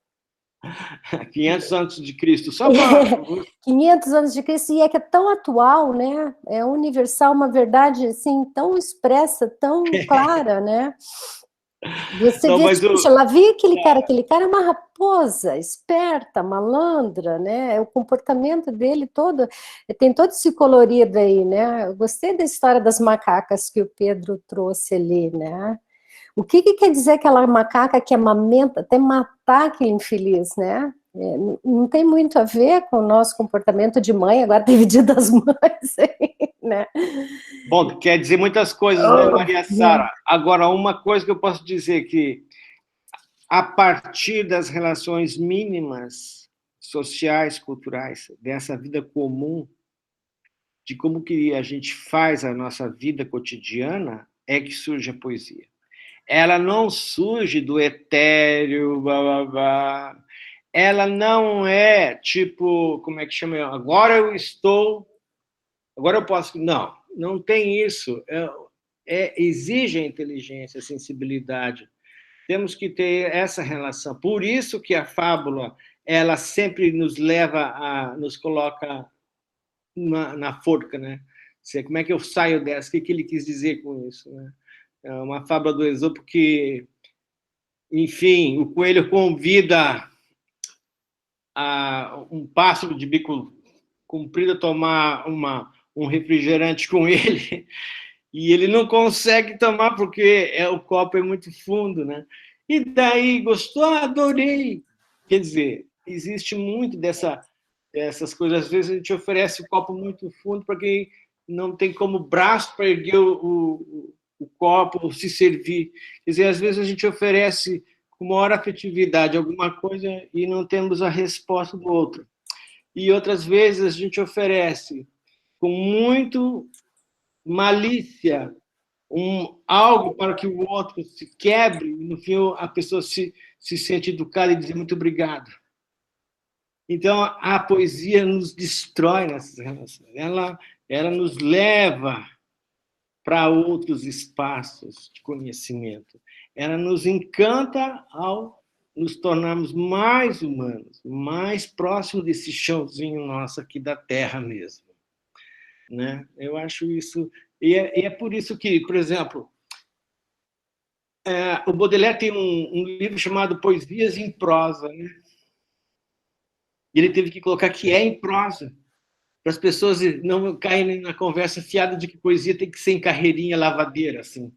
500 antes de Cristo, só para... 500 anos de Cristo, e é que é tão atual, né? É universal, uma verdade assim, tão expressa, tão clara, né? Você Não, vê, mas puxa, lá vi aquele cara é uma raposa, esperta, malandra, né? O comportamento dele todo, tem todo esse colorido aí, né? Eu gostei da história das macacas que o Pedro trouxe ali, né? O que quer dizer aquela macaca que amamenta até matar aquele infeliz, né? Não tem muito a ver com o nosso comportamento de mãe, agora teve Dia das Mães, né? Bom, quer dizer muitas coisas, né, Maria Sara? Agora, uma coisa que eu posso dizer que, a partir das relações mínimas, sociais, culturais, dessa vida comum, de como que a gente faz a nossa vida cotidiana, é que surge a poesia. Ela não surge do etéreo, blá, blá, blá. Ela não é tipo, como é que chama? Agora eu posso... Não tem isso. Exige a inteligência, a sensibilidade. Temos que ter essa relação. Por isso que a fábula, ela sempre nos leva nos coloca na forca, né? Como é que eu saio dessa? O que ele quis dizer com isso, né? É uma fábula do Esopo que, enfim, o coelho convida um pássaro de bico comprido a tomar um refrigerante com ele, e ele não consegue tomar porque o copo é muito fundo, né? E daí, gostou? Adorei! Quer dizer, existe muito dessas coisas. Às vezes a gente oferece o copo muito fundo para quem não tem como braço para erguer o copo, se servir. Quer dizer, às vezes a gente oferece com maior afetividade alguma coisa e não temos a resposta do outro. E outras vezes a gente oferece com muito malícia algo para que o outro se quebre e, no fim, a pessoa se sente educada e diz muito obrigado. Então, a poesia nos destrói nessas relações. Ela nos leva para outros espaços de conhecimento. Ela nos encanta ao nos tornarmos mais humanos, mais próximos desse chãozinho nosso aqui da terra mesmo, né? Eu acho isso... E é por isso que, por exemplo, o Baudelaire tem um livro chamado Poesias em Prosa, né? E ele teve que colocar que é em prosa, para as pessoas não caírem na conversa fiada de que poesia tem que ser em carreirinha lavadeira, assim,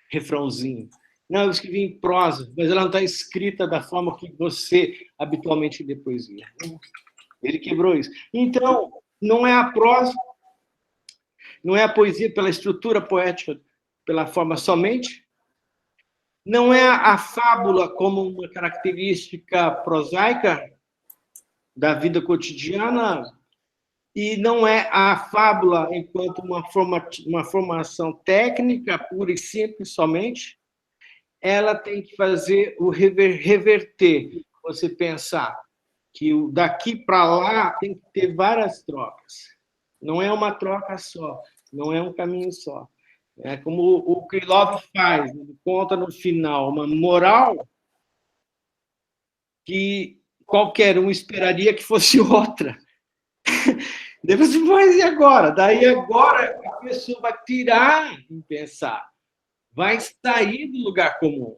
refrãozinho. Não, eu escrevi em prosa, mas ela não está escrita da forma que você habitualmente lê poesia. Ele quebrou isso. Então, não é a prosa, não é a poesia pela estrutura poética, pela forma somente, não é a fábula como uma característica prosaica da vida cotidiana, e não é a fábula enquanto uma formação técnica pura e simples somente. Ela tem que fazer o reverter, você pensar que daqui para lá tem que ter várias trocas. Não é uma troca só, não é um caminho só. É como o Krylov faz, ele conta no final uma moral que qualquer um esperaria que fosse outra. Depois, e agora? Daí agora a pessoa vai tirar em pensar, vai sair do lugar comum.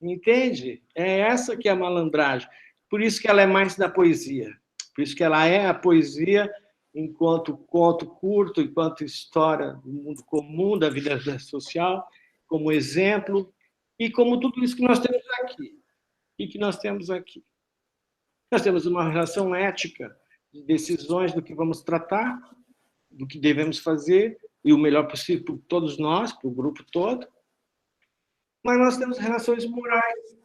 Entende? É essa que é a malandragem. Por isso que ela é mais da poesia. Por isso que ela é a poesia enquanto conto curto, enquanto história do mundo comum, da vida social, como exemplo, e como tudo isso que nós temos aqui. E que nós temos aqui. Nós temos uma relação ética de decisões do que vamos tratar, do que devemos fazer, e o melhor possível para todos nós, para o grupo todo. Mas nós temos relações morais.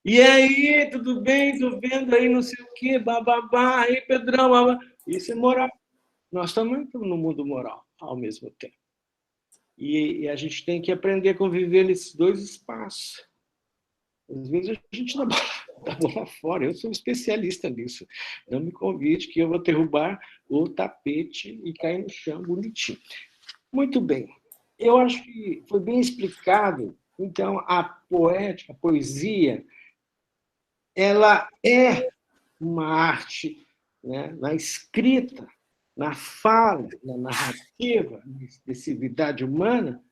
E aí, tudo bem? Estou vendo aí não sei o quê, bababá, aí, Pedrão, babá. Isso é moral. Nós também estamos no mundo moral, ao mesmo tempo. E a gente tem que aprender a conviver nesses dois espaços. Às vezes a gente dá bola fora. Eu sou especialista nisso. Não me convide que eu vou derrubar o tapete e cair no chão bonitinho. Muito bem. Eu acho que foi bem explicado. Então, a poética, a poesia, ela é uma arte, né, na escrita, na fala, na narrativa, na expressividade humana,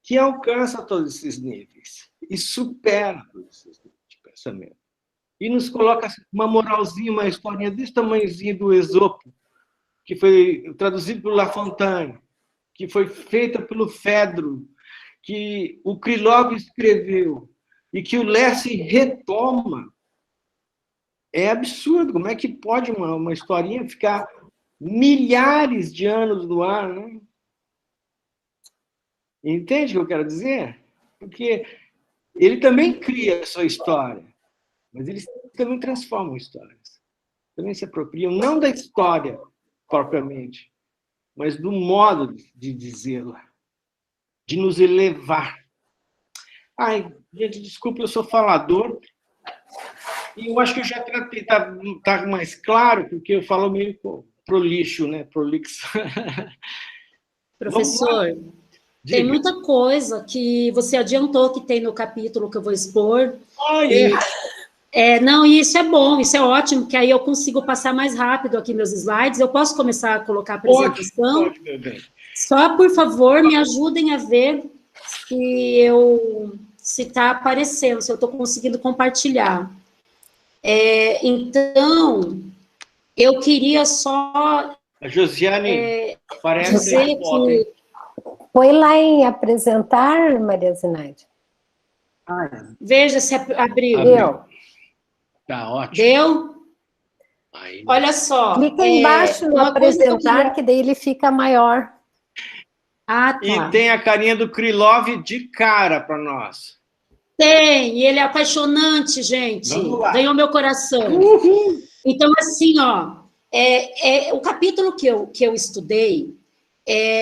que alcança todos esses níveis e supera todos esses níveis de pensamento. E nos coloca uma moralzinha, uma historinha desse tamanhozinho do Esopo, que foi traduzido por La Fontaine, que foi feita pelo Fedro, que o Krylov escreveu e que o Lessing retoma. É absurdo. Como é que pode uma historinha ficar milhares de anos no ar, né? Entende o que eu quero dizer? Porque ele também cria a sua história, mas eles também transformam histórias. Também se apropriam, não da história propriamente, mas do modo de dizê-la, de nos elevar. Ai, gente, desculpa, eu sou falador, e eu acho que eu já tratei, tá mais claro, porque eu falo meio prolixo, né? Prolixo. Professor, tem muita coisa que você adiantou que tem no capítulo que eu vou expor. Não, e isso é bom, isso é ótimo, que aí eu consigo passar mais rápido aqui meus slides. Eu posso começar a colocar a apresentação? Pode, meu bem. Só, por favor, me ajudem a ver se está aparecendo, se eu estou conseguindo compartilhar. Então, eu queria só... A Josiane parece dizer que... Põe lá em apresentar, Maria Zinaide. Veja se abriu. Deu. Tá ótimo. Deu? Olha só. Clica embaixo no apresentar, que daí ele fica maior. Ah, tá. E tem a carinha do Krylov de cara para nós. Tem, e ele é apaixonante, gente. Ganhou meu coração. Uhum. Então, assim, ó, o capítulo que eu estudei,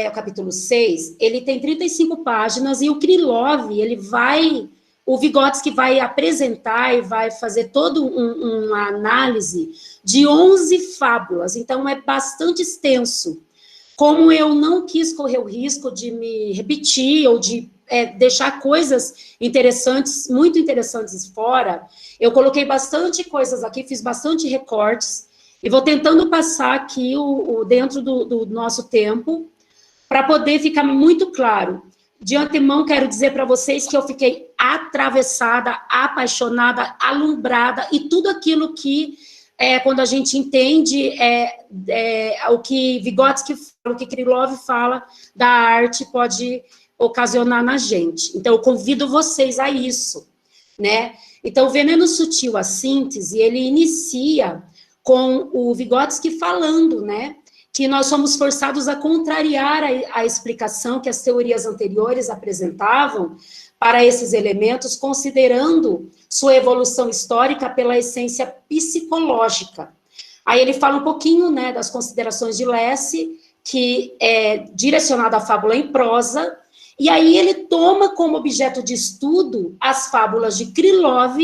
o capítulo 6, ele tem 35 páginas, e o Krylov, o Vygotsky vai apresentar e vai fazer toda uma análise de 11 fábulas, então é bastante extenso. Como eu não quis correr o risco de me repetir ou de deixar coisas interessantes, muito interessantes fora, eu coloquei bastante coisas aqui, fiz bastante recortes, e vou tentando passar aqui dentro do nosso tempo, para poder ficar muito claro. De antemão, quero dizer para vocês que eu fiquei atravessada, apaixonada, alumbrada, e tudo aquilo que, quando a gente entende o que Vygotsky fala, o que Krylov fala da arte, pode ocasionar na gente. Então, eu convido vocês a isso, né? Então, o Veneno Sutil, a síntese, ele inicia com o Vygotsky falando, né, que nós somos forçados a contrariar a explicação que as teorias anteriores apresentavam para esses elementos, considerando sua evolução histórica pela essência psicológica. Aí ele fala um pouquinho, né, das considerações de Lessing, que é direcionada à fábula em prosa, e aí ele toma como objeto de estudo as fábulas de Krylov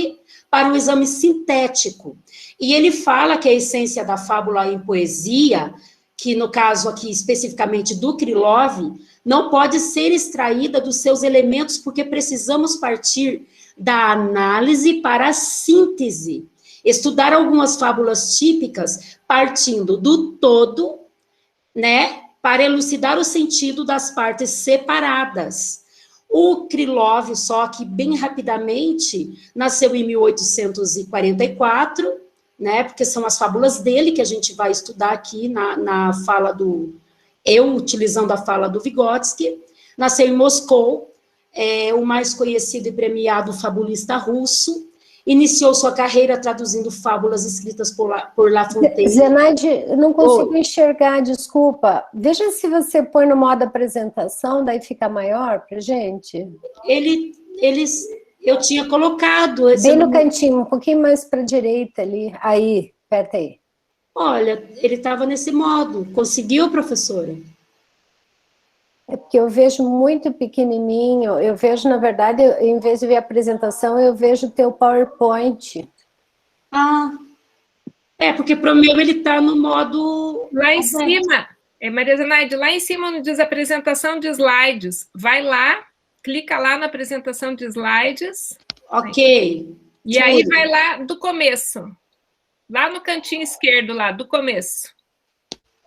para um exame sintético. E ele fala que a essência da fábula em poesia, que no caso aqui especificamente do Krylov, não pode ser extraída dos seus elementos, porque precisamos partir da análise para a síntese. Estudar algumas fábulas típicas partindo do todo, né, para elucidar o sentido das partes separadas. O Krylov, só que bem rapidamente, nasceu em 1844, né, porque são as fábulas dele que a gente vai estudar aqui na fala utilizando a fala do Vygotsky. Nasceu em Moscou, o mais conhecido e premiado fabulista russo. Iniciou sua carreira traduzindo fábulas escritas por La Fontaine. Zenaide, eu não consigo enxergar, desculpa. Veja se você põe no modo apresentação, daí fica maior pra gente. Eu tinha colocado... Bem no cantinho, um pouquinho mais para a direita ali. Aí, aperta aí. Olha, ele estava nesse modo. Conseguiu, professora? É porque eu vejo muito pequenininho, eu vejo, na verdade, em vez de ver a apresentação, eu vejo o teu PowerPoint. Ah, porque pro meu ele tá no modo... Lá em aberto. cima, Maria Zenaide, lá em cima onde diz apresentação de slides. Vai lá, clica lá na apresentação de slides. Ok. E aí vai lá do começo. Lá no cantinho esquerdo, lá, do começo.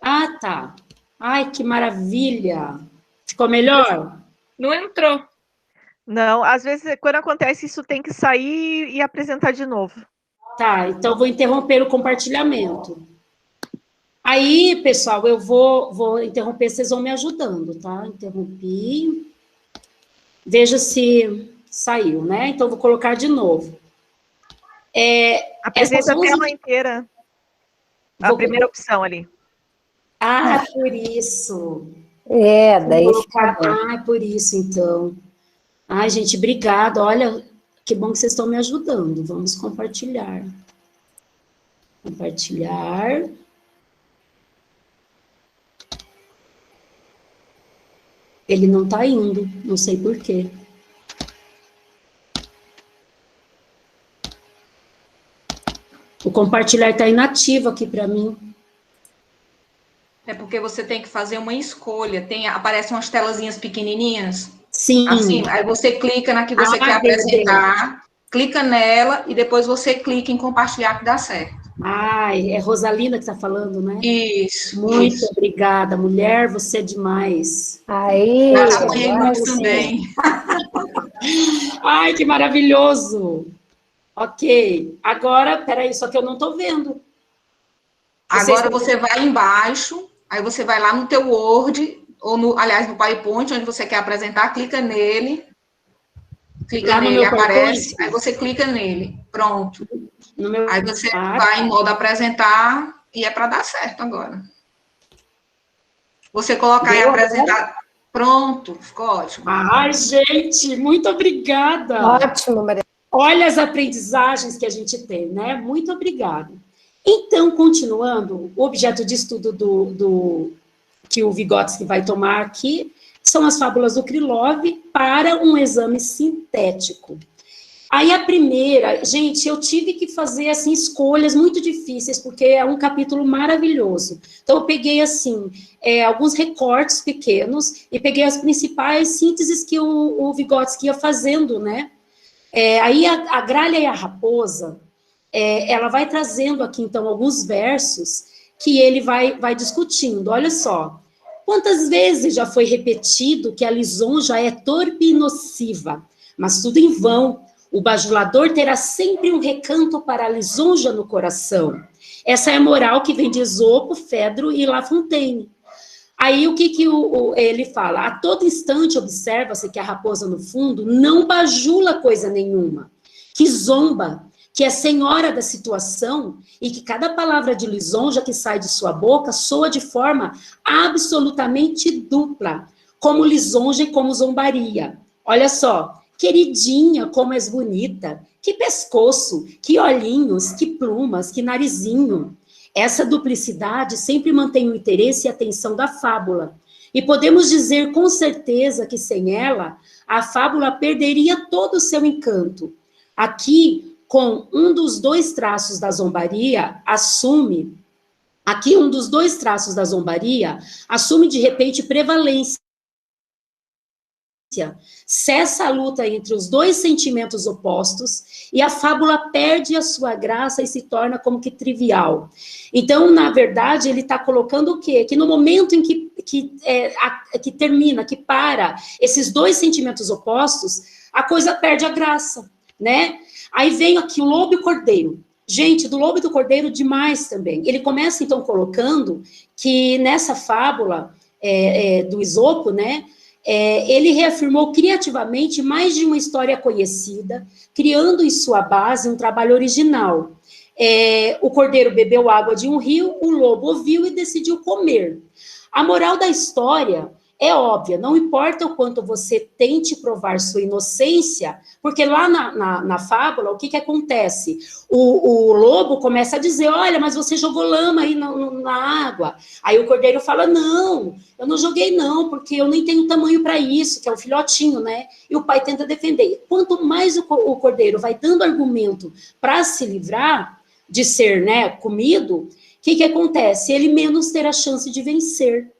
Ah, tá. Ai, que maravilha. Ficou melhor? Não entrou. Não, às vezes, quando acontece isso, tem que sair e apresentar de novo. Tá, então vou interromper o compartilhamento. Aí, pessoal, eu vou interromper, vocês vão me ajudando, tá? Interrompi. Veja se saiu, né? Então, vou colocar de novo. Apresenta a tela inteira. A primeira opção ali. Ah, por isso. Daí colocar... por isso, então. Ai, gente, obrigada. Olha, que bom que vocês estão me ajudando. Vamos compartilhar. Compartilhar. Ele não está indo, não sei por quê. O compartilhar está inativo aqui para mim. É porque você tem que fazer uma escolha. Aparecem umas telazinhas pequenininhas. Sim. Assim, aí você clica na que você quer apresentar, clica nela e depois você clica em compartilhar que dá certo. É Rosalina que está falando, né? Isso. Muito obrigada, mulher, você é demais. Aí. Eu apanhei muito também. Ai, que maravilhoso. Ok. Agora, peraí, só que eu não estou vendo. Agora você vai embaixo, aí você vai lá no teu Word, ou no PowerPoint, onde você quer apresentar, clica nele. Clica nele, aparece, aí você clica nele. Pronto. Aí você vai em modo apresentar e é para dar certo agora. Você colocar em apresentar, pronto, ficou ótimo. Ai, gente, muito obrigada. Ótimo, Maria. Olha as aprendizagens que a gente tem, né? Muito obrigada. Então, continuando, o objeto de estudo que o Vygotsky vai tomar aqui são as fábulas do Krylov para um exame sintético. Aí a primeira, gente, eu tive que fazer, assim, escolhas muito difíceis, porque é um capítulo maravilhoso. Então, eu peguei, assim, alguns recortes pequenos e peguei as principais sínteses que o Vygotsky ia fazendo, né? Aí a Gralha e a Raposa, ela vai trazendo aqui, então, alguns versos que ele vai discutindo. Olha só. Quantas vezes já foi repetido que a lisonja é torpe e nociva, mas tudo em vão. O bajulador terá sempre um recanto para a lisonja no coração. Essa é a moral que vem de Esopo, Fedro e La Fontaine. Aí o que ele fala? A todo instante observa-se que a raposa, no fundo, não bajula coisa nenhuma, que zomba, que é senhora da situação e que cada palavra de lisonja que sai de sua boca soa de forma absolutamente dupla, como lisonja e como zombaria. Olha só, queridinha, como és bonita, que pescoço, que olhinhos, que plumas, que narizinho. Essa duplicidade sempre mantém o interesse e a atenção da fábula. E podemos dizer com certeza que sem ela, a fábula perderia todo o seu encanto. Aqui, com um dos dois traços da zombaria, assume de repente prevalência. Cessa a luta entre os dois sentimentos opostos e a fábula perde a sua graça e se torna como que trivial. Então, na verdade, ele está colocando o quê? Que no momento em que termina, que para esses dois sentimentos opostos, a coisa perde a graça, né? Aí vem aqui o lobo e o cordeiro. Gente, do lobo e do cordeiro, demais também. Ele começa, então, colocando que nessa fábula do Esopo, né, ele reafirmou criativamente mais de uma história conhecida, criando em sua base um trabalho original. O cordeiro bebeu água de um rio, o lobo ouviu e decidiu comer. A moral da história é óbvia, não importa o quanto você tente provar sua inocência, porque lá na fábula, o que acontece? O lobo começa a dizer, olha, mas você jogou lama aí na água. Aí o cordeiro fala, não, eu não joguei não, porque eu nem tenho tamanho para isso, que é o filhotinho, né? E o pai tenta defender. Quanto mais o cordeiro vai dando argumento para se livrar de ser, né, comido, o que acontece? Ele menos terá chance de vencer.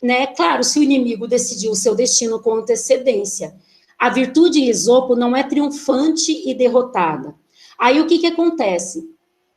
Né? Claro, se o inimigo decidiu o seu destino com antecedência. A virtude em Esopo não é triunfante e derrotada. Aí o que acontece?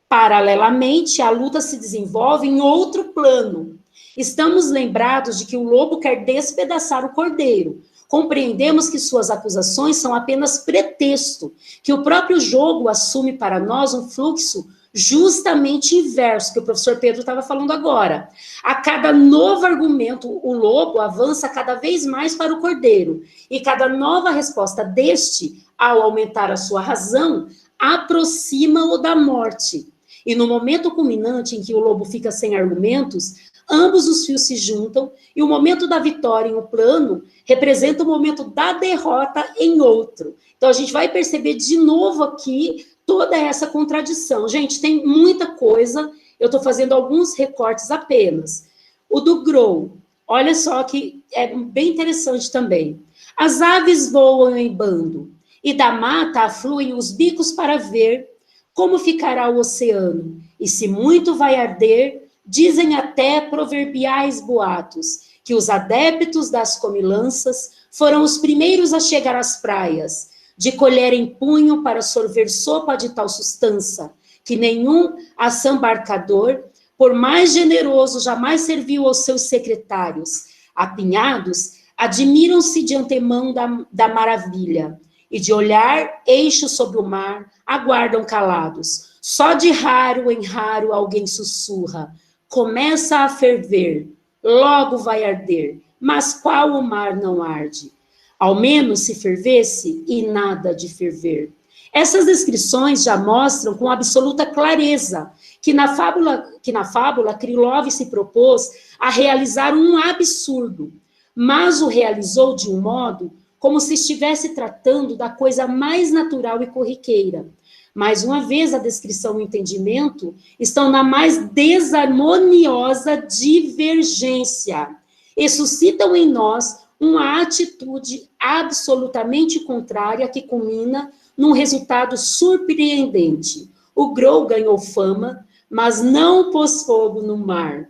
Paralelamente, a luta se desenvolve em outro plano. Estamos lembrados de que o lobo quer despedaçar o cordeiro. Compreendemos que suas acusações são apenas pretexto, que o próprio jogo assume para nós um fluxo justamente inverso, que o professor Pedro estava falando agora. A cada novo argumento, o lobo avança cada vez mais para o cordeiro, e cada nova resposta deste, ao aumentar a sua razão, aproxima-o da morte. E no momento culminante em que o lobo fica sem argumentos, ambos os fios se juntam, e o momento da vitória em um plano representa o momento da derrota em outro. Então, a gente vai perceber de novo aqui toda essa contradição. Gente, tem muita coisa, eu estou fazendo alguns recortes apenas. O do Grow, olha só que é bem interessante também. As aves voam em bando, e da mata afluem os bicos para ver como ficará o oceano. E se muito vai arder, dizem até proverbiais boatos, que os adeptos das comilanças foram os primeiros a chegar às praias, de colher em punho para sorver sopa de tal sustância, que nenhum assambarcador, por mais generoso, jamais serviu aos seus secretários. Apinhados, admiram-se de antemão da maravilha, e de olhar eixo sobre o mar, aguardam calados. Só de raro em raro alguém sussurra, começa a ferver, logo vai arder, mas qual o mar não arde? Ao menos se fervesse, e nada de ferver. Essas descrições já mostram com absoluta clareza que na fábula Krylov se propôs a realizar um absurdo, mas o realizou de um modo como se estivesse tratando da coisa mais natural e corriqueira. Mais uma vez, a descrição e o entendimento estão na mais desarmoniosa divergência e suscitam em nós uma atitude absolutamente contrária que culmina num resultado surpreendente. O Grow ganhou fama, mas não pôs fogo no mar.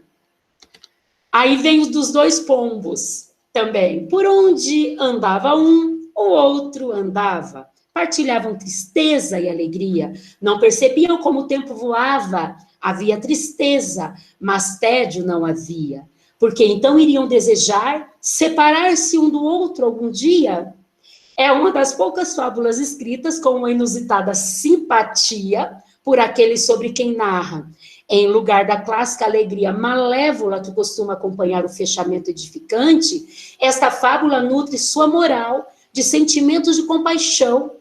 Aí vem os dos dois pombos também. Por onde andava um, o outro andava. Partilhavam tristeza e alegria. Não percebiam como o tempo voava. Havia tristeza, mas tédio não havia. Porque então iriam desejar separar-se um do outro algum dia? É uma das poucas fábulas escritas com uma inusitada simpatia por aquele sobre quem narra. Em lugar da clássica alegria malévola que costuma acompanhar o fechamento edificante, esta fábula nutre sua moral de sentimentos de compaixão,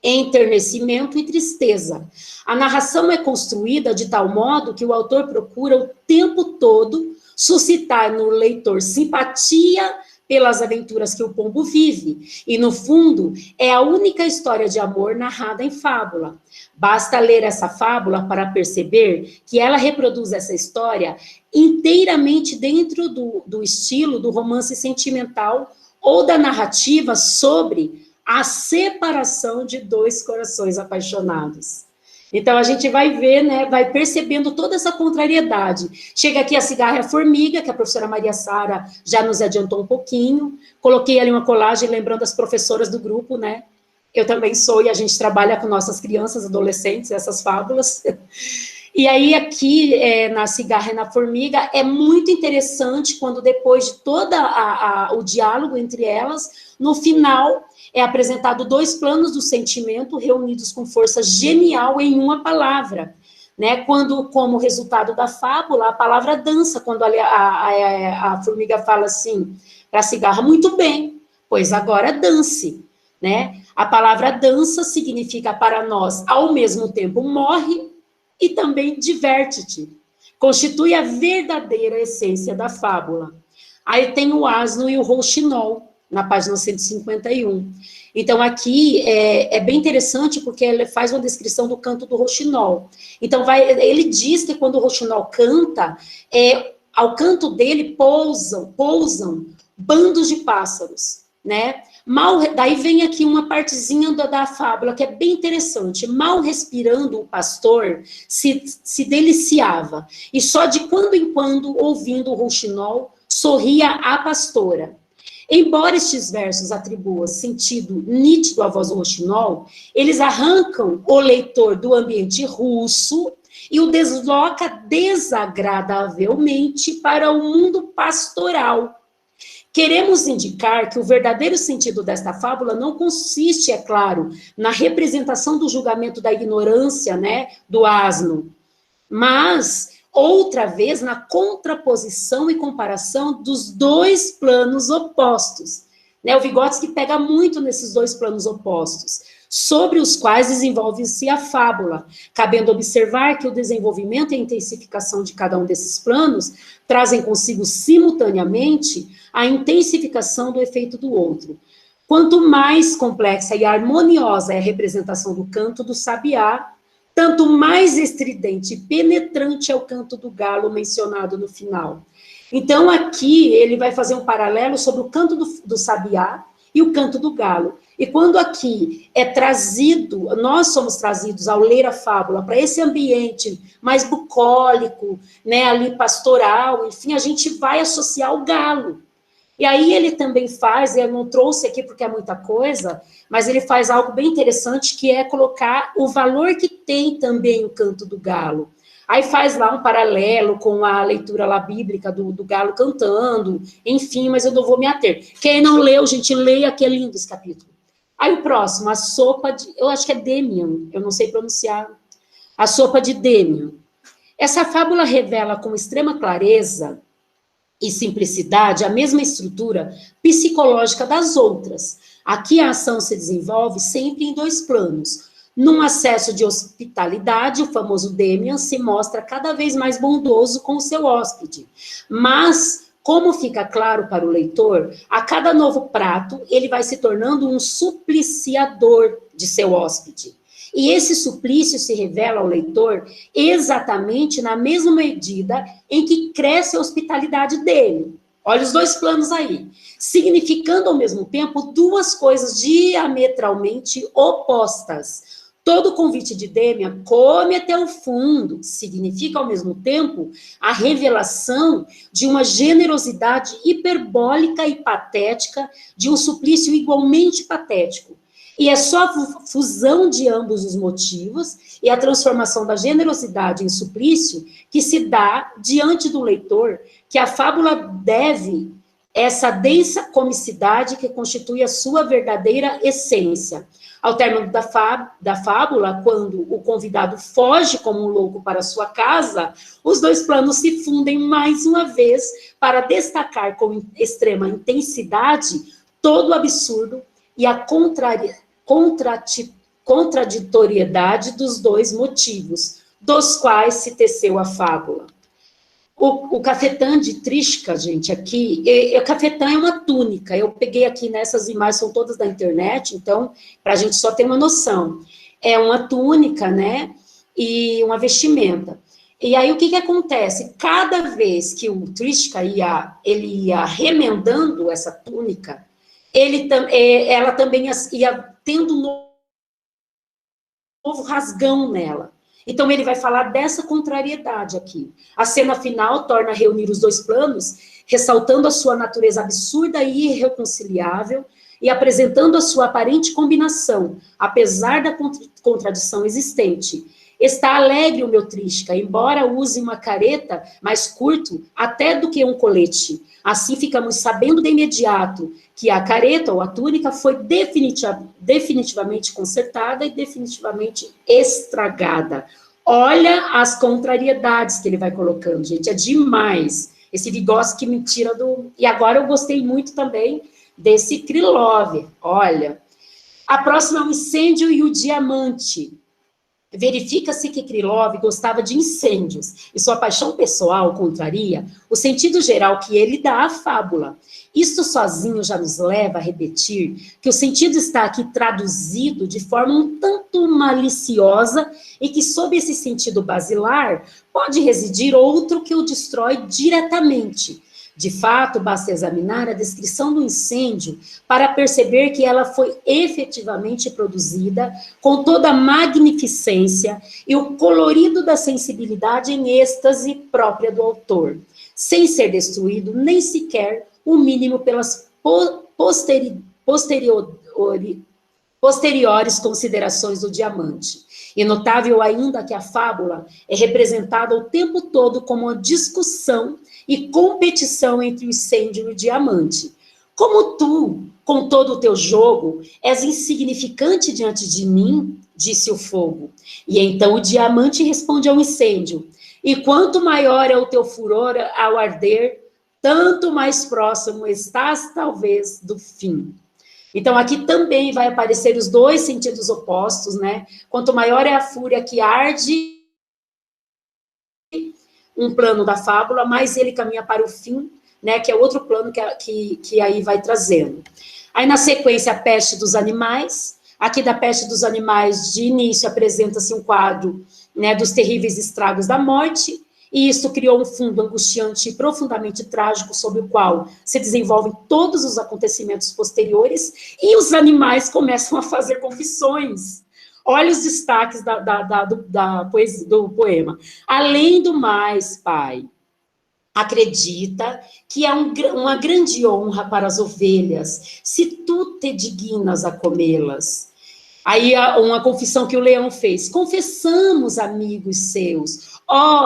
enternecimento e tristeza. A narração é construída de tal modo que o autor procura o tempo todo suscitar no leitor simpatia pelas aventuras que o pombo vive. E, no fundo, é a única história de amor narrada em fábula. Basta ler essa fábula para perceber que ela reproduz essa história inteiramente dentro do estilo do romance sentimental ou da narrativa sobre a separação de dois corações apaixonados. Então, a gente vai ver, né, vai percebendo toda essa contrariedade. Chega aqui a cigarra e a formiga, que a professora Maria Sara já nos adiantou um pouquinho. Coloquei ali uma colagem lembrando as professoras do grupo, né? Eu também sou, e a gente trabalha com nossas crianças, adolescentes, essas fábulas. E aí, aqui, na cigarra e na formiga, é muito interessante quando, depois de todo o diálogo entre elas, no final, é apresentado dois planos do sentimento reunidos com força genial em uma palavra, né? Quando, como resultado da fábula, a palavra dança, quando a formiga fala assim para a cigarra, muito bem, pois agora dance, né? A palavra dança significa para nós, ao mesmo tempo, morre e também diverte-te. Constitui a verdadeira essência da fábula. Aí tem o asno e o rouxinol, na página 151. Então, aqui é bem interessante, porque ele faz uma descrição do canto do rouxinol. Então, ele diz que quando o rouxinol canta, ao canto dele pousam bandos de pássaros, né? Daí vem aqui uma partezinha da fábula, que é bem interessante. Mal respirando, o pastor se deliciava, e só de quando em quando, ouvindo o rouxinol, sorria a pastora. Embora estes versos atribuam sentido nítido à voz do rouxinol, eles arrancam o leitor do ambiente russo e o desloca desagradavelmente para o mundo pastoral. Queremos indicar que o verdadeiro sentido desta fábula não consiste, é claro, na representação do julgamento da ignorância, né, do asno, mas, outra vez, na contraposição e comparação dos dois planos opostos. Né, o Vygotsky pega muito nesses dois planos opostos, sobre os quais desenvolve-se a fábula, cabendo observar que o desenvolvimento e a intensificação de cada um desses planos trazem consigo simultaneamente a intensificação do efeito do outro. Quanto mais complexa e harmoniosa é a representação do canto do sabiá, tanto mais estridente e penetrante é o canto do galo mencionado no final. Então, aqui, ele vai fazer um paralelo sobre o canto do sabiá e o canto do galo. E quando aqui é trazido, nós somos trazidos ao ler a fábula para esse ambiente mais bucólico, né, ali pastoral, enfim, a gente vai associar o galo. E aí ele também faz, eu não trouxe aqui porque é muita coisa, mas ele faz algo bem interessante, que é colocar o valor que tem também o canto do galo. Aí faz lá um paralelo com a leitura lá bíblica do galo cantando, enfim, mas eu não vou me ater. Quem não leu, gente, leia, que é lindo esse capítulo. Aí o próximo, a sopa de, eu acho que é Demian, eu não sei pronunciar, a sopa de Demian. Essa fábula revela com extrema clareza e simplicidade a mesma estrutura psicológica das outras. Aqui a ação se desenvolve sempre em dois planos. Num acesso de hospitalidade, o famoso Demian se mostra cada vez mais bondoso com o seu hóspede. Mas, como fica claro para o leitor, a cada novo prato, ele vai se tornando um supliciador de seu hóspede. E esse suplício se revela ao leitor exatamente na mesma medida em que cresce a hospitalidade dele. Olha os dois planos aí. Significando ao mesmo tempo duas coisas diametralmente opostas. Todo convite de Demian, come até o fundo, significa ao mesmo tempo a revelação de uma generosidade hiperbólica e patética, de um suplício igualmente patético. E é só a fusão de ambos os motivos e a transformação da generosidade em suplício que se dá diante do leitor, que a fábula deve essa densa comicidade que constitui a sua verdadeira essência. Ao término da fábula, quando o convidado foge como um louco para sua casa, os dois planos se fundem mais uma vez para destacar com extrema intensidade todo o absurdo e a contraditoriedade dos dois motivos, dos quais se teceu a fábula. O cafetã de Trishka, gente, aqui, o cafetã é uma túnica, eu peguei aqui nessas imagens, são todas da internet, então, para a gente só ter uma noção. É uma túnica, né, e uma vestimenta. E aí, o que acontece? Cada vez que o Trishka ia remendando essa túnica, ela também ia tendo um novo rasgão nela. Então, ele vai falar dessa contrariedade aqui. A cena final torna a reunir os dois planos, ressaltando a sua natureza absurda e irreconciliável e apresentando a sua aparente combinação, apesar da contradição existente. Está alegre o meu Trishka, embora use uma careta mais curto até do que um colete. Assim ficamos sabendo de imediato que a careta ou a túnica foi definitivamente consertada e definitivamente estragada. Olha as contrariedades que ele vai colocando, gente, é demais. Esse Vygotsky me tira do... E agora eu gostei muito também desse Krylov, olha. A próxima é o incêndio e o diamante. verifica-se que Krylov gostava de incêndios, e sua paixão pessoal contraria o sentido geral que ele dá à fábula. Isto sozinho já nos leva a repetir que o sentido está aqui traduzido de forma um tanto maliciosa e que sob esse sentido basilar pode residir outro que o destrói diretamente. De fato, basta examinar a descrição do incêndio para perceber que ela foi efetivamente produzida com toda a magnificência e o colorido da sensibilidade em êxtase própria do autor, sem ser destruído nem sequer o mínimo pelas posteriores considerações do diamante. E notável ainda que a fábula é representada o tempo todo como uma discussão e competição entre o incêndio e o diamante. Como tu, com todo o teu jogo, és insignificante diante de mim, disse o fogo. E então o diamante responde ao incêndio. E quanto maior é o teu furor ao arder, tanto mais próximo estás, talvez, do fim. Então, aqui também vai aparecer os dois sentidos opostos, né? Quanto maior é a fúria que arde um plano da fábula, mais ele caminha para o fim, né? Que é outro plano que aí vai trazendo. Aí, na sequência, a peste dos animais. Aqui, da peste dos animais, de início, apresenta-se um quadro, né, dos terríveis estragos da morte, e isso criou um fundo angustiante e profundamente trágico, sobre o qual se desenvolvem todos os acontecimentos posteriores, e os animais começam a fazer confissões. Olha os destaques do poema. Além do mais, pai, acredita que é uma grande honra para as ovelhas, se tu te dignas a comê-las. Aí, uma confissão que o leão fez. Confessamos, amigos seus.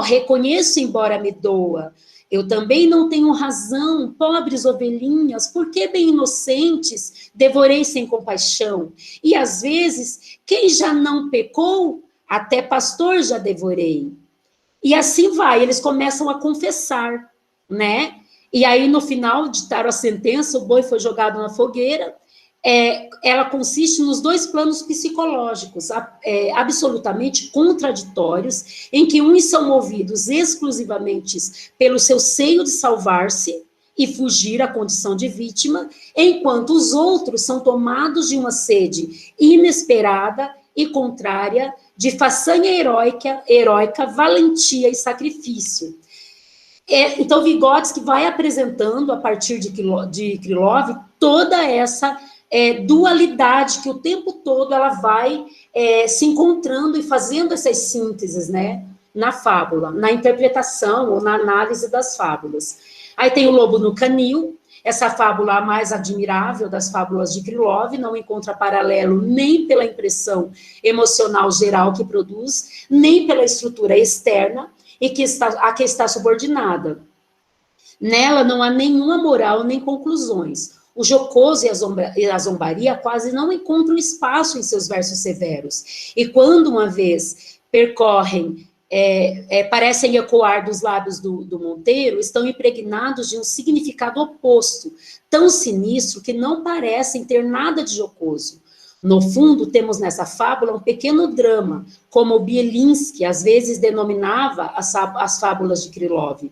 Reconheço, embora me doa. Eu também não tenho razão, pobres ovelhinhas, porque bem inocentes devorei sem compaixão. E, às vezes, quem já não pecou, até pastor já devorei. E assim vai, eles começam a confessar, né? E aí, no final, ditaram a sentença, o boi foi jogado na fogueira. Ela consiste nos dois planos psicológicos, absolutamente contraditórios, em que uns são movidos exclusivamente pelo seu seio de salvar-se e fugir à condição de vítima, enquanto os outros são tomados de uma sede inesperada e contrária de façanha heróica, valentia e sacrifício. Então, Vygotsky vai apresentando, a partir de Krylov, toda essa dualidade que o tempo todo ela vai se encontrando e fazendo essas sínteses, né, na fábula, na interpretação ou na análise das fábulas. Aí tem o Lobo no Canil, essa fábula a mais admirável das fábulas de Krylov, não encontra paralelo nem pela impressão emocional geral que produz, nem pela estrutura externa a que está subordinada. Nela não há nenhuma moral nem conclusões. O jocoso e a zombaria quase não encontram espaço em seus versos severos. E quando, uma vez, percorrem, parecem ecoar dos lábios do Monteiro, estão impregnados de um significado oposto, tão sinistro que não parecem ter nada de jocoso. No fundo, temos nessa fábula um pequeno drama, como Bielinski às vezes denominava as fábulas de Krylov.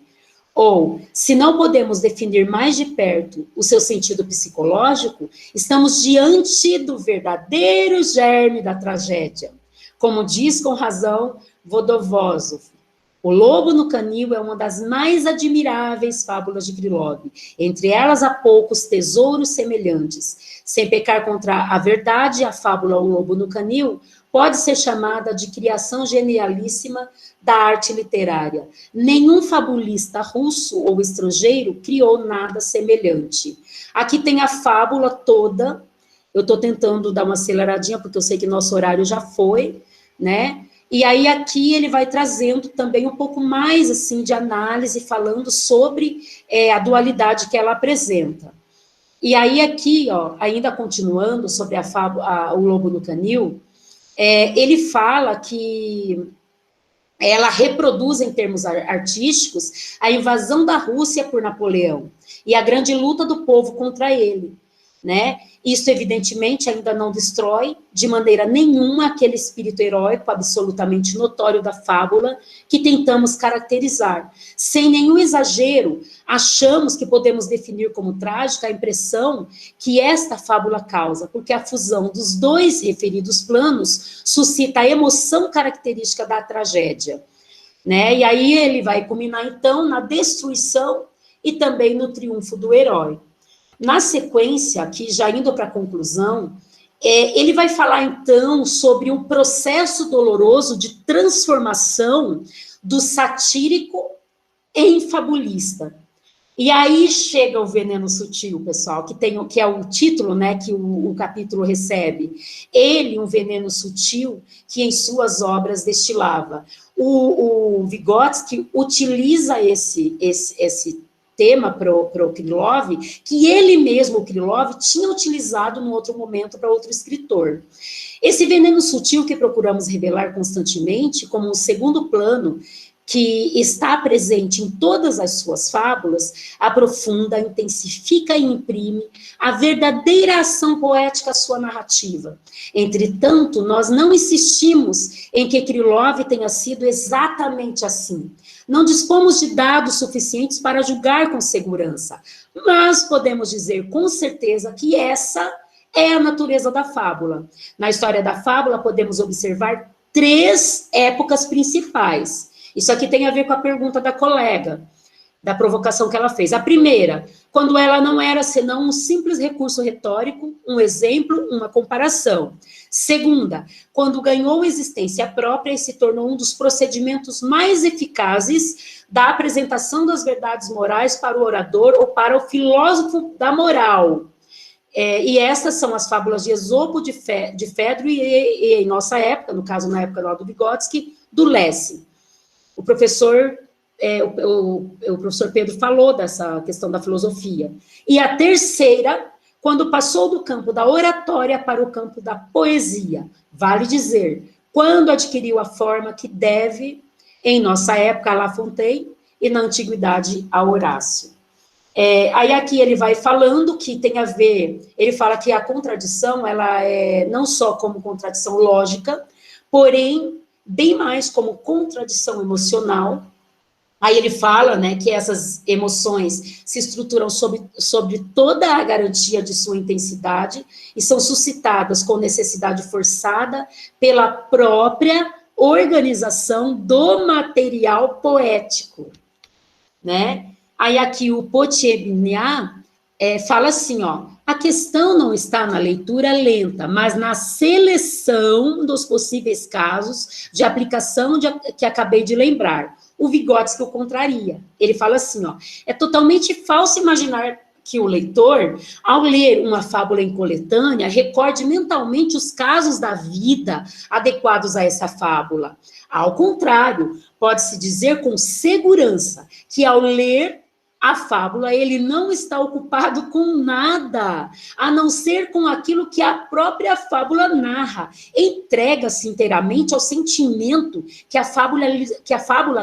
Ou, se não podemos definir mais de perto o seu sentido psicológico, estamos diante do verdadeiro germe da tragédia. Como diz com razão Vodovozov, O Lobo no Canil é uma das mais admiráveis fábulas de Krylov. Entre elas há poucos tesouros semelhantes. Sem pecar contra a verdade, a fábula O Lobo no Canil pode ser chamada de criação genialíssima da arte literária. Nenhum fabulista russo ou estrangeiro criou nada semelhante. Aqui tem a fábula toda. Eu estou tentando dar uma aceleradinha, porque eu sei que nosso horário já foi, né? E aí aqui ele vai trazendo também um pouco mais, assim, de análise, falando sobre a dualidade que ela apresenta. E aí aqui, ó, ainda continuando sobre a fábula, O Lobo no Canil, ele fala que ela reproduz, em termos artísticos, a invasão da Rússia por Napoleão e a grande luta do povo contra ele. né? Isso, evidentemente, ainda não destrói de maneira nenhuma aquele espírito heróico absolutamente notório da fábula que tentamos caracterizar. Sem nenhum exagero, achamos que podemos definir como trágica a impressão que esta fábula causa, porque a fusão dos dois referidos planos suscita a emoção característica da tragédia, né? E aí ele vai culminar, então, na destruição e também no triunfo do herói. Na sequência, aqui já indo para a conclusão, ele vai falar, então, sobre um processo doloroso de transformação do satírico em fabulista. E aí chega o veneno sutil, pessoal, que é o título, né, que o capítulo recebe. Ele, um veneno sutil, que em suas obras destilava. O Vygotsky utiliza esse tema para o Krylov, que ele mesmo, o Krylov, tinha utilizado num outro momento para outro escritor. Esse veneno sutil que procuramos revelar constantemente, como um segundo plano, que está presente em todas as suas fábulas, aprofunda, intensifica e imprime a verdadeira ação poética à sua narrativa. Entretanto, nós não insistimos em que Krylov tenha sido exatamente assim. Não dispomos de dados suficientes para julgar com segurança, mas podemos dizer com certeza que essa é a natureza da fábula. Na história da fábula, podemos observar 3 épocas principais. Isso aqui tem a ver com a pergunta da colega, da provocação que ela fez. A primeira, quando ela não era senão um simples recurso retórico, um exemplo, uma comparação. Segunda, quando ganhou existência própria e se tornou um dos procedimentos mais eficazes da apresentação das verdades morais para o orador ou para o filósofo da moral. E essas são as fábulas de Esopo, de Fedro e, em nossa época, no caso, na época lá do Vygotsky, do Lessing. O professor Pedro falou dessa questão da filosofia. E a terceira, quando passou do campo da oratória para o campo da poesia, vale dizer, quando adquiriu a forma que deve, em nossa época, a La Fontaine, e na antiguidade, a Horácio. Aí aqui ele vai falando que tem a ver, ele fala que a contradição, ela é não só como contradição lógica, porém, bem mais como contradição emocional. Aí ele fala, né, que essas emoções se estruturam sobre toda a garantia de sua intensidade e são suscitadas com necessidade forçada pela própria organização do material poético, né? Aí aqui o Potiebniak fala assim, ó, a questão não está na leitura lenta, mas na seleção dos possíveis casos de aplicação que acabei de lembrar. O Vygotsky o contraria. Ele fala assim, ó, é totalmente falso imaginar que o leitor, ao ler uma fábula em coletânea, recorde mentalmente os casos da vida adequados a essa fábula. Ao contrário, pode-se dizer com segurança que ao ler a fábula, ele não está ocupado com nada, a não ser com aquilo que a própria fábula narra. Entrega-se inteiramente ao sentimento que a fábula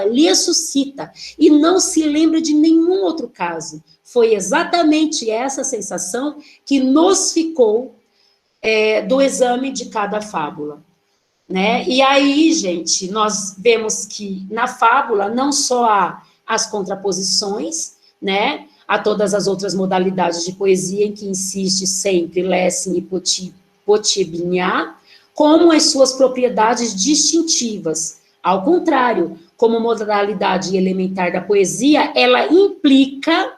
lhe suscita, e não se lembra de nenhum outro caso. Foi exatamente essa sensação que nos ficou do exame de cada fábula, né? E aí, gente, nós vemos que na fábula não só há as contraposições, né, a todas as outras modalidades de poesia em que insiste sempre Lessing e Potiebniak, como as suas propriedades distintivas. Ao contrário, como modalidade elementar da poesia, ela implica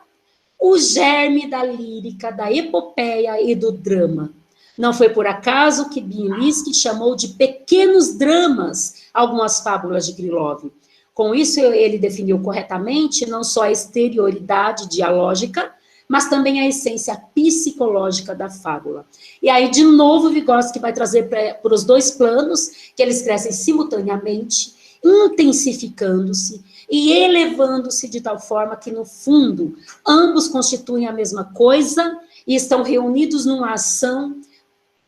o germe da lírica, da epopeia e do drama. Não foi por acaso que Bielinsky chamou de pequenos dramas algumas fábulas de Krylov. Com isso, ele definiu corretamente não só a exterioridade dialógica, mas também a essência psicológica da fábula. E aí, de novo, Vygotsky vai trazer para os 2 planos, que eles crescem simultaneamente, intensificando-se e elevando-se de tal forma que, no fundo, ambos constituem a mesma coisa e estão reunidos numa ação,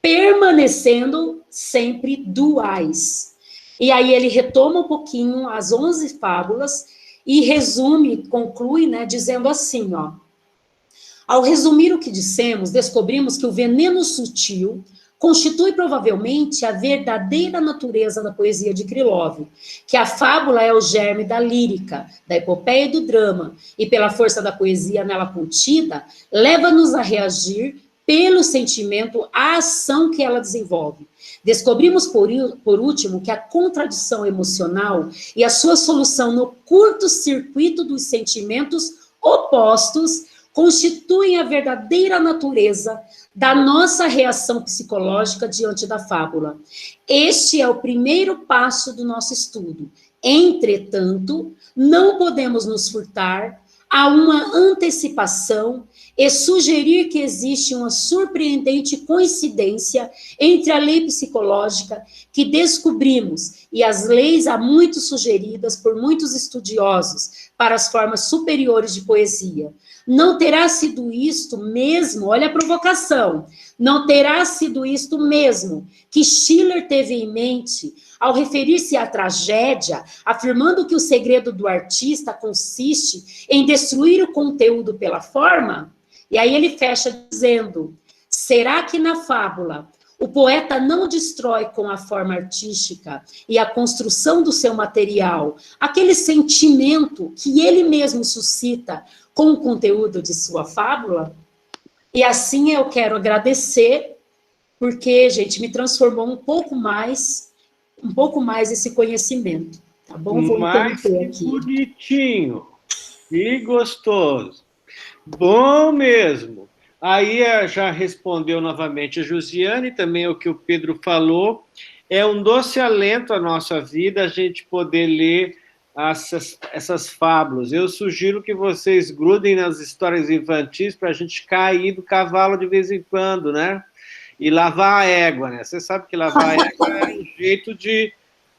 permanecendo sempre duais. E aí ele retoma um pouquinho as 11 fábulas e resume, conclui, né, dizendo assim, ó, Ao resumir o que dissemos, descobrimos que o veneno sutil constitui provavelmente a verdadeira natureza da poesia de Krylov, que a fábula é o germe da lírica, da epopeia e do drama, e pela força da poesia nela contida, leva-nos a reagir pelo sentimento à ação que ela desenvolve. Descobrimos, por último, que a contradição emocional e a sua solução no curto-circuito dos sentimentos opostos constituem a verdadeira natureza da nossa reação psicológica diante da fábula. Este é o primeiro passo do nosso estudo. Entretanto, não podemos nos furtar a uma antecipação e sugerir que existe uma surpreendente coincidência entre a lei psicológica que descobrimos e as leis há muito sugeridas por muitos estudiosos para as formas superiores de poesia. Não terá sido isto mesmo, olha a provocação, não terá sido isto mesmo que Schiller teve em mente ao referir-se à tragédia, afirmando que o segredo do artista consiste em destruir o conteúdo pela forma? E aí ele fecha dizendo, será que na fábula o poeta não destrói com a forma artística e a construção do seu material aquele sentimento que ele mesmo suscita com o conteúdo de sua fábula? E assim eu quero agradecer, porque, gente, me transformou um pouco mais esse conhecimento, tá bom? Vou mais que aqui. Bonitinho, que gostoso, bom mesmo. Aí já respondeu novamente a Josiane, também o que o Pedro falou, é um doce alento à nossa vida a gente poder ler essas fábulas. Eu sugiro que vocês grudem nas histórias infantis para a gente cair do cavalo de vez em quando, né? E lavar a égua, né? Você sabe que lavar a égua é um jeito de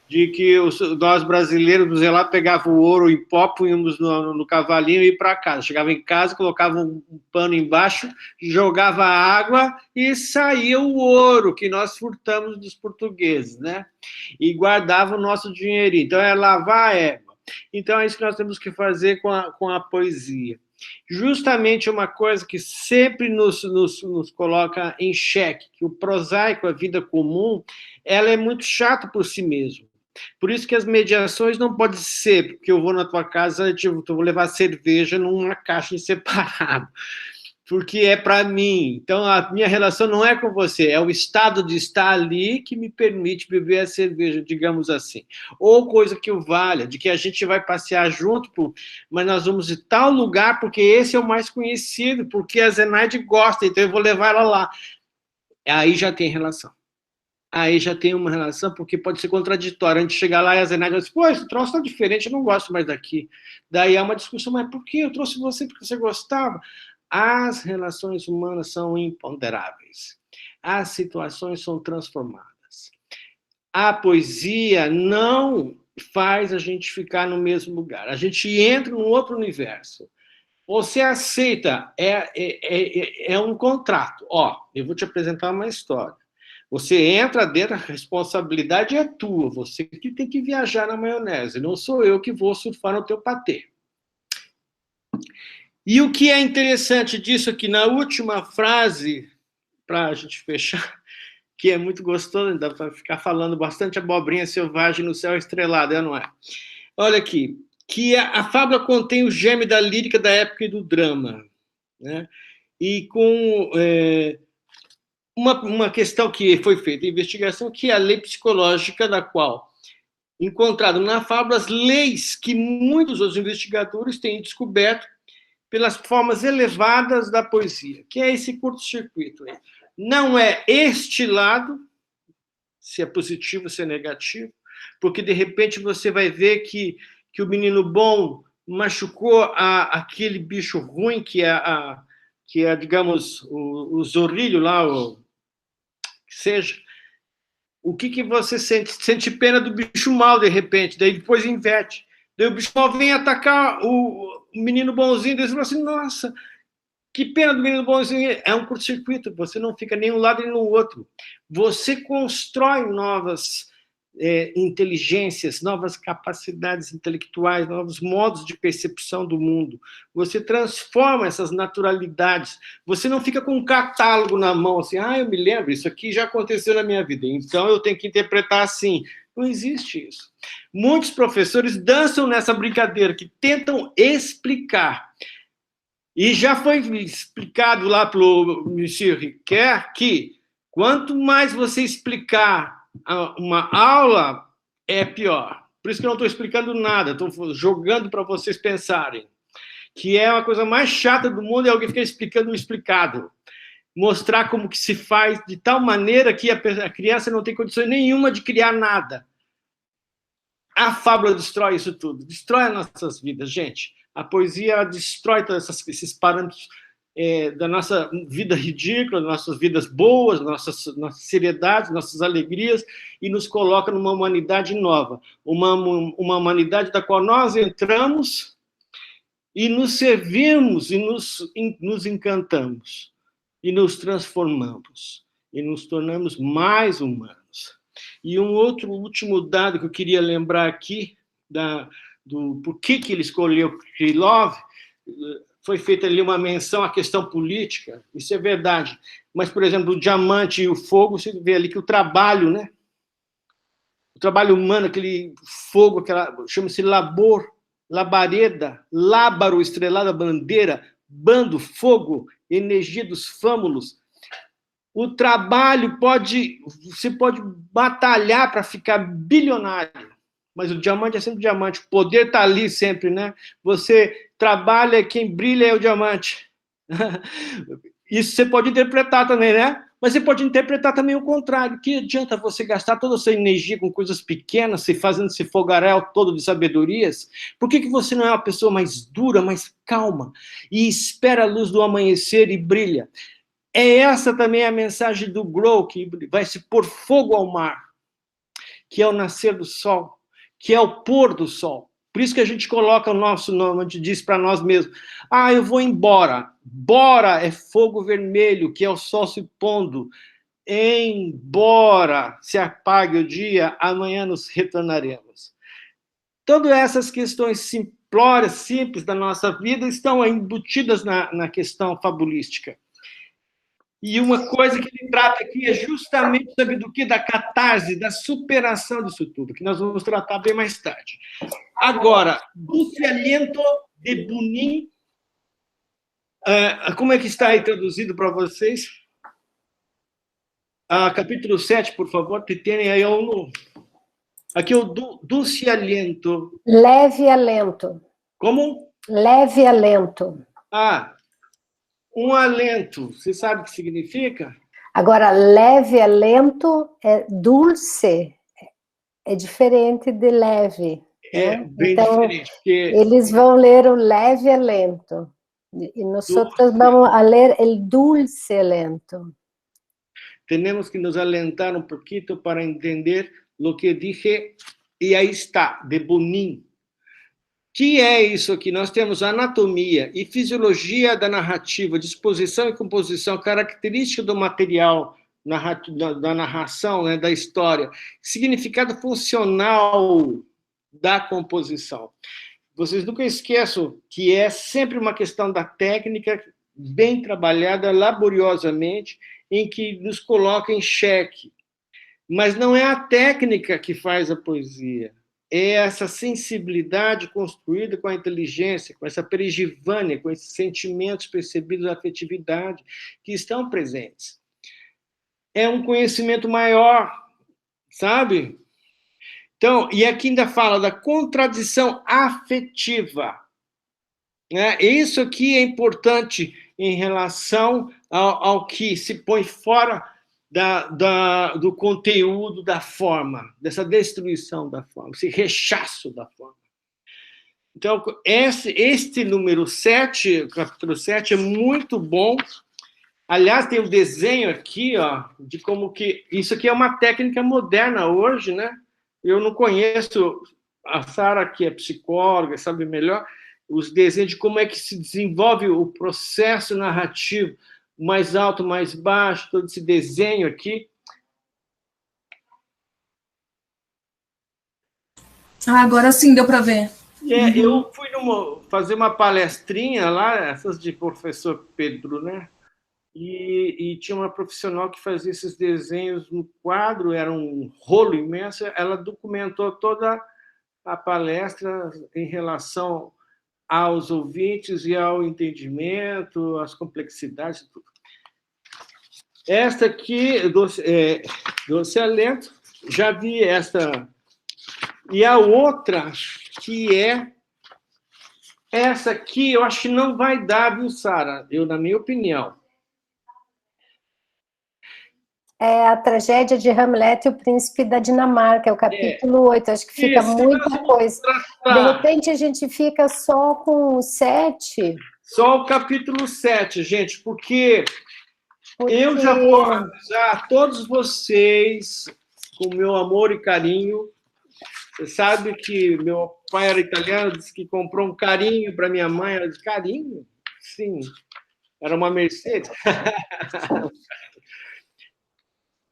que nós brasileiros, sei lá, pegavam o ouro em pó, punhamos no cavalinho e ia para casa. Chegava em casa, colocava um pano embaixo, jogava água e saía o ouro que nós furtamos dos portugueses, né? E guardava o nosso dinheirinho. Então, é lavar a égua. Então, é isso que nós temos que fazer com a poesia. Justamente uma coisa que sempre nos coloca em xeque, que o prosaico, a vida comum, ela é muito chata por si mesmo. Por isso que as mediações não podem ser, porque eu vou na tua casa e eu vou levar cerveja numa caixa em separado, porque é para mim. Então, a minha relação não é com você, é o estado de estar ali que me permite beber a cerveja, digamos assim. Ou coisa que o valha, de que a gente vai passear junto, mas nós vamos de tal lugar, porque esse é o mais conhecido, porque a Zenaide gosta, então eu vou levar ela lá. Aí já tem relação. Aí já tem uma relação, porque pode ser contraditório. A gente chegar lá e a Zenaide vai dizer, pô, esse troço tá diferente, eu não gosto mais daqui. Daí é uma discussão, mas por quê? Eu trouxe você porque você gostava. As relações humanas são imponderáveis. As situações são transformadas. A poesia não faz a gente ficar no mesmo lugar. A gente entra num outro universo. Você aceita, é um contrato. Ó, eu vou te apresentar uma história. Você entra dentro, a responsabilidade é tua, você que tem que viajar na maionese, não sou eu que vou surfar no teu patê. E o que é interessante disso aqui, na última frase, para a gente fechar, que é muito gostoso, dá para ficar falando bastante abobrinha selvagem no céu estrelado, não é? Olha aqui, que a fábula contém o germe da lírica da época e do drama, né? E com... Uma questão que foi feita, investigação, que é a lei psicológica, da qual encontrado na fábula as leis que muitos dos investigadores têm descoberto pelas formas elevadas da poesia, que é esse curto-circuito. Não é este lado, se é positivo, se é negativo, porque, de repente, você vai ver que o menino bom machucou aquele bicho ruim, que é, digamos, o zorrilho lá, seja, o que você sente? Sente pena do bicho mal, de repente, daí depois inverte. Daí o bicho mal vem atacar o menino bonzinho, daí você fala assim, nossa, que pena do menino bonzinho. É um curto-circuito, você não fica nem um lado nem no outro. Você constrói inteligências, novas capacidades intelectuais, novos modos de percepção do mundo. Você transforma essas naturalidades. Você não fica com um catálogo na mão, assim, eu me lembro, isso aqui já aconteceu na minha vida, então eu tenho que interpretar assim. Não existe isso. Muitos professores dançam nessa brincadeira, que tentam explicar. E já foi explicado lá pelo Monsieur Riquet que quanto mais você explicar uma aula, é pior. Por isso que eu não estou explicando nada, estou jogando para vocês pensarem. Que é uma coisa mais chata do mundo, é alguém ficar explicando o explicado. Mostrar como que se faz de tal maneira que a criança não tem condições nenhuma de criar nada. A fábula destrói isso tudo, destrói as nossas vidas, gente. A poesia destrói todos esses parâmetros da nossa vida ridícula, das nossas vidas boas, nossas seriedades, nossas alegrias, e nos coloca numa humanidade nova, uma humanidade da qual nós entramos e nos servimos, e nos encantamos, e nos transformamos, e nos tornamos mais humanos. E um outro último dado que eu queria lembrar aqui, do porquê que ele escolheu Krylov, foi feita ali uma menção à questão política, isso é verdade. Mas, por exemplo, o diamante e o fogo, você vê ali que o trabalho, né? O trabalho humano, aquele fogo, chama-se labor, labareda, lábaro, estrelada bandeira, bando, fogo, energia dos fâmulos. O trabalho você pode batalhar para ficar bilionário, mas o diamante é sempre diamante, o poder está ali sempre, né? Você trabalha, quem brilha é o diamante. Isso você pode interpretar também, né? Mas você pode interpretar também o contrário. Que adianta você gastar toda a sua energia com coisas pequenas, fazendo esse fogaréu todo de sabedorias? Por que você não é uma pessoa mais dura, mais calma, e espera a luz do amanhecer e brilha? É essa também a mensagem do Grow, que vai se pôr fogo ao mar, que é o nascer do sol, que é o pôr do sol. Por isso que a gente coloca o nosso nome, a gente diz para nós mesmos, eu vou embora. Bora é fogo vermelho, que é o sol se pondo. Embora se apague o dia, amanhã nos retornaremos. Todas essas questões simplórias, simples da nossa vida, estão embutidas na questão fabulística. E uma coisa que ele trata aqui é justamente, sabe do que? Da catarse, da superação disso tudo, que nós vamos tratar bem mais tarde. Agora, Dulce Aliento de Bunin, como é que está aí traduzido para vocês? Capítulo 7, por favor, que tem aí aqui o Dulce Aliento. Leve alento. Como? Leve alento. Um alento, você sabe o que significa? Agora, leve alento é dulce, é diferente de leve. É, né? bem então, diferente. Porque eles vão ler o leve alento, e nós vamos ler o dulce alento. Temos que nos alentar um pouquinho para entender o que dije, e aí está, de Bunin. Que é isso aqui? Nós temos anatomia e fisiologia da narrativa, disposição e composição, característica do material da narração, né, da história, significado funcional da composição. Vocês nunca esqueçam que é sempre uma questão da técnica bem trabalhada, laboriosamente, em que nos coloca em xeque. Mas não é a técnica que faz a poesia. É essa sensibilidade construída com a inteligência, com essa perigivânia, com esses sentimentos percebidos da afetividade que estão presentes. É um conhecimento maior, sabe? Então, e aqui ainda fala da contradição afetiva. Né? Isso aqui é importante em relação ao que se põe fora do conteúdo da forma, dessa destruição da forma, esse rechaço da forma. Então, este número 7, capítulo 7, é muito bom. Aliás, tem um desenho aqui, de como que... Isso aqui é uma técnica moderna hoje, né? Eu não conheço, a Sara, que é psicóloga, sabe melhor, os desenhos de como é que se desenvolve o processo narrativo, mais alto, mais baixo, todo esse desenho aqui. Ah, agora sim deu para ver. Eu fui fazer uma palestrinha lá, essas de professor Pedro, né? E tinha uma profissional que fazia esses desenhos no quadro, era um rolo imenso, ela documentou toda a palestra em relação aos ouvintes e ao entendimento, às complexidades, tudo. Esta aqui, Doce Alento, já vi esta. E a outra, que é essa aqui, eu acho que não vai dar, viu, Sara? Na minha opinião. É a tragédia de Hamlet e o Príncipe da Dinamarca, é o capítulo 8. Acho que fica muita coisa. De repente, a gente fica só com o 7. Só o capítulo 7, gente, porque eu já vou avisar a todos vocês, com meu amor e carinho. Você sabe que meu pai era italiano, disse que comprou um carinho para minha mãe. Ela disse, carinho? Sim. Era uma Mercedes.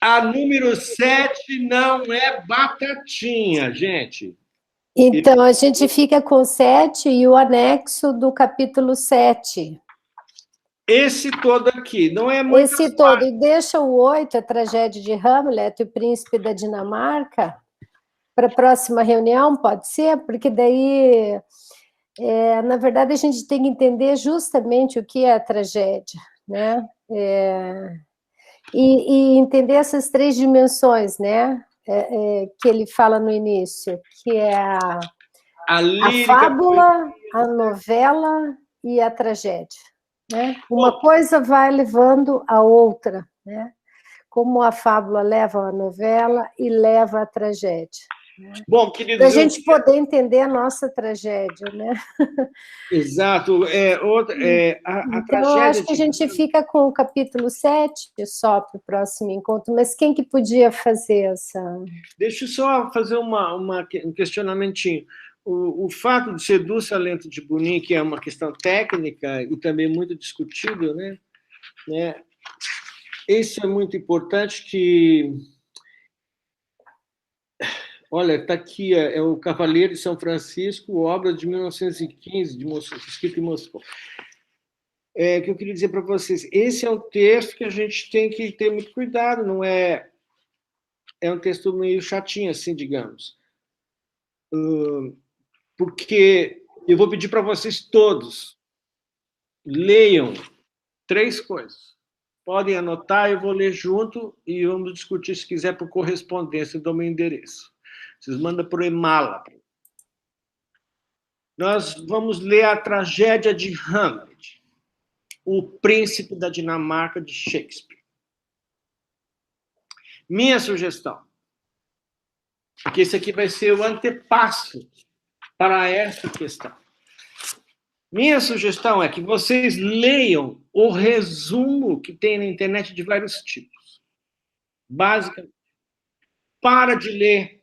A número 7 não é batatinha, gente. Então, a gente fica com o 7 e o anexo do capítulo 7. Esse todo aqui, não é muito... Esse todo, e deixa o 8, a tragédia de Hamlet e o Príncipe da Dinamarca, para a próxima reunião, pode ser? Porque daí, na verdade, a gente tem que entender justamente o que é a tragédia, né? E entender essas 3 dimensões, né? Que ele fala no início, que é a fábula, a novela e a tragédia, né? Uma coisa vai levando a outra, né? Como a fábula leva a novela e leva a tragédia. Bom, queridos, para a gente poder entender a nossa tragédia, né? Exato. Então, tragédia, acho que a gente fica com o capítulo 7 só para o próximo encontro, mas quem que podia fazer essa... Deixa eu só fazer um questionamentinho. O fato de ser Dulce Alento de Bonin, que é uma questão técnica e também muito discutível, né? Isso é muito importante que... Olha, está aqui, é o Cavaleiro de São Francisco, obra de 1915, escrito em Moscou. O que eu queria dizer para vocês, esse é um texto que a gente tem que ter muito cuidado, não é... É um texto meio chatinho, assim, digamos. Porque eu vou pedir para vocês todos, leiam 3 coisas. Podem anotar, eu vou ler junto e vamos discutir, se quiser, por correspondência do meu endereço. Vocês mandam por Emala. Nós vamos ler a tragédia de Hamlet, o Príncipe da Dinamarca, de Shakespeare. Minha sugestão, porque esse aqui vai ser o antepasso para essa questão. Minha sugestão é que vocês leiam o resumo que tem na internet de vários tipos. Basicamente, para de ler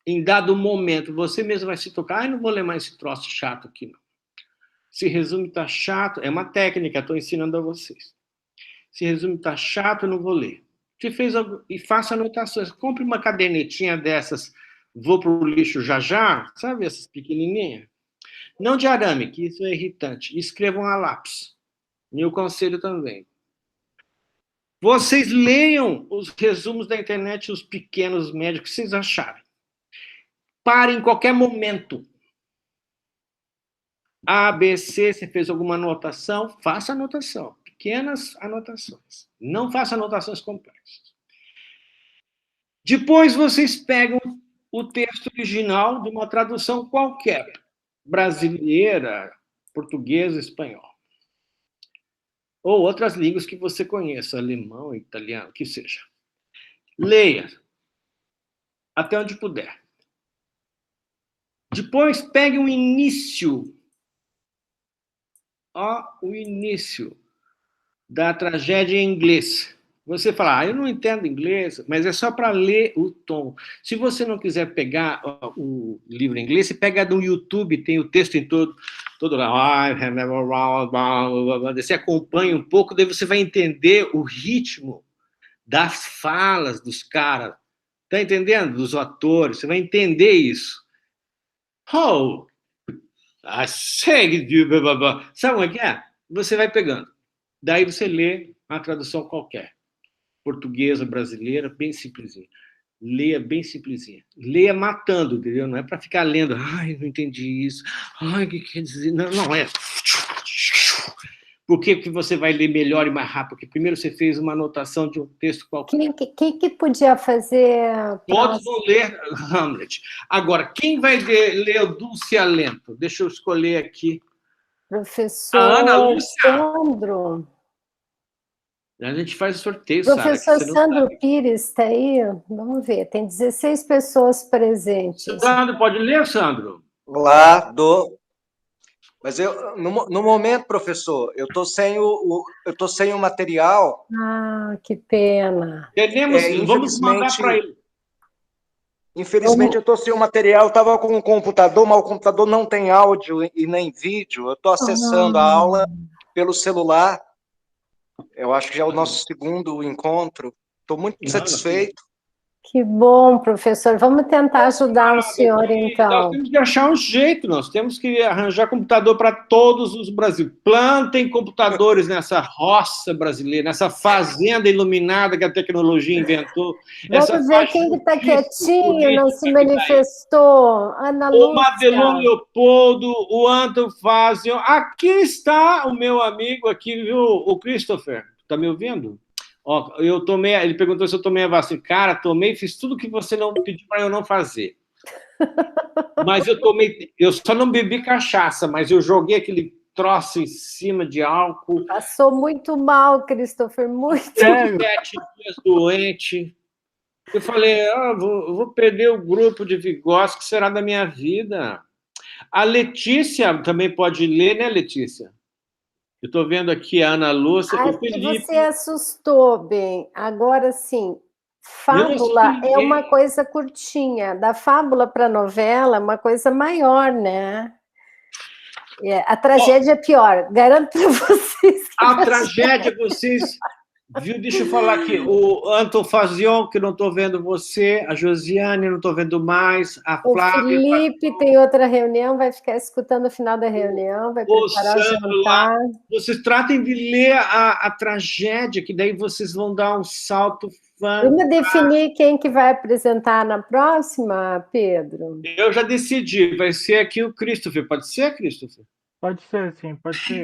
em dado momento, você mesmo vai se tocar, não vou ler mais esse troço chato aqui, não. Esse resumo está chato, é uma técnica, estou ensinando a vocês. Esse resumo está chato, eu não vou ler. E faça anotações. Compre uma cadernetinha dessas, vou para o lixo já já, sabe, essas pequenininhas? Não de arame, que isso é irritante. Escrevam a lápis. Meu conselho também. Vocês leiam os resumos da internet, os pequenos, médios, que vocês acharem. Pare em qualquer momento. A, B, C, você fez alguma anotação? Faça anotação. Pequenas anotações. Não faça anotações complexas. Depois vocês pegam o texto original de uma tradução qualquer. Brasileira, portuguesa, espanhol. Ou outras línguas que você conheça, alemão, italiano, que seja. Leia até onde puder. Depois, pegue o início. O início da tragédia em inglês. Você fala, eu não entendo inglês, mas é só para ler o tom. Se você não quiser pegar o livro em inglês, você pega do YouTube, tem o texto em todo lá. Você acompanha um pouco, daí você vai entender o ritmo das falas dos caras. Está entendendo? Dos atores, você vai entender isso. Oh, I say, sabe como é que é? Você vai pegando. Daí você lê uma tradução qualquer. Portuguesa, brasileira, bem simplesinha. Leia bem simplesinha. Leia matando, entendeu? Não é para ficar lendo. Ai, não entendi isso. Ai, o que quer dizer? Não, não é. Por que você vai ler melhor e mais rápido? Porque primeiro você fez uma anotação de um texto qualquer. Quem que podia fazer? Todos vão ler Hamlet. Agora, quem vai ler o Dulce Alento? Deixa eu escolher aqui. Professor A Ana Lúcia. Sandro. A gente faz o sorteio, Professor Sara. Sandro Pires está aí? Vamos ver, tem 16 pessoas presentes. Sandro, pode ler, Sandro? Olá, Mas no momento, professor, eu estou sem o material. Ah, que pena. Vamos mandar para ele. Infelizmente, eu estou sem o material, estava com o computador, mas o computador não tem áudio e nem vídeo. Eu estou acessando a aula pelo celular. Eu acho que já é o nosso segundo encontro. Estou muito satisfeito. Que bom, professor. Vamos tentar ajudar o senhor, então. Nós temos que achar um jeito, nós temos que arranjar computador para todos os brasileiros. Plantem computadores nessa roça brasileira, nessa fazenda iluminada que a tecnologia inventou. Vamos ver quem está quietinho, não se manifestou. Ana Lúcia. O Madelon Leopoldo, o Anton Fazio. Aqui está o meu amigo aqui, viu? O Christopher. Está me ouvindo? Ó, ele perguntou se eu tomei a vacina. Cara, tomei, fiz tudo que você não pediu para eu não fazer. Mas eu só não bebi cachaça, mas eu joguei aquele troço em cima de álcool. Passou muito mal, Christopher, muito mal. 7 dias doente. Eu falei, vou perder o grupo de Vigós, que será da minha vida. A Letícia também pode ler, né, Letícia? Eu estou vendo aqui a Ana Lúcia. Acho que você assustou bem. Agora, sim, fábula é uma coisa curtinha. Da fábula para novela é uma coisa maior, né? A tragédia é pior. Garanto para vocês. A tragédia, vocês... Viu? Deixa eu falar aqui. O Anton Fazion, que não estou vendo você. A Josiane, não estou vendo mais. A Flávia... O Felipe tem outra reunião, vai ficar escutando o final da reunião, vai preparar o jantar. Vocês tratem de ler a tragédia, que daí vocês vão dar um salto fantástico. Vamos definir quem que vai apresentar na próxima, Pedro? Eu já decidi. Vai ser aqui o Christopher. Pode ser, Christopher? Pode ser, sim, pode ser.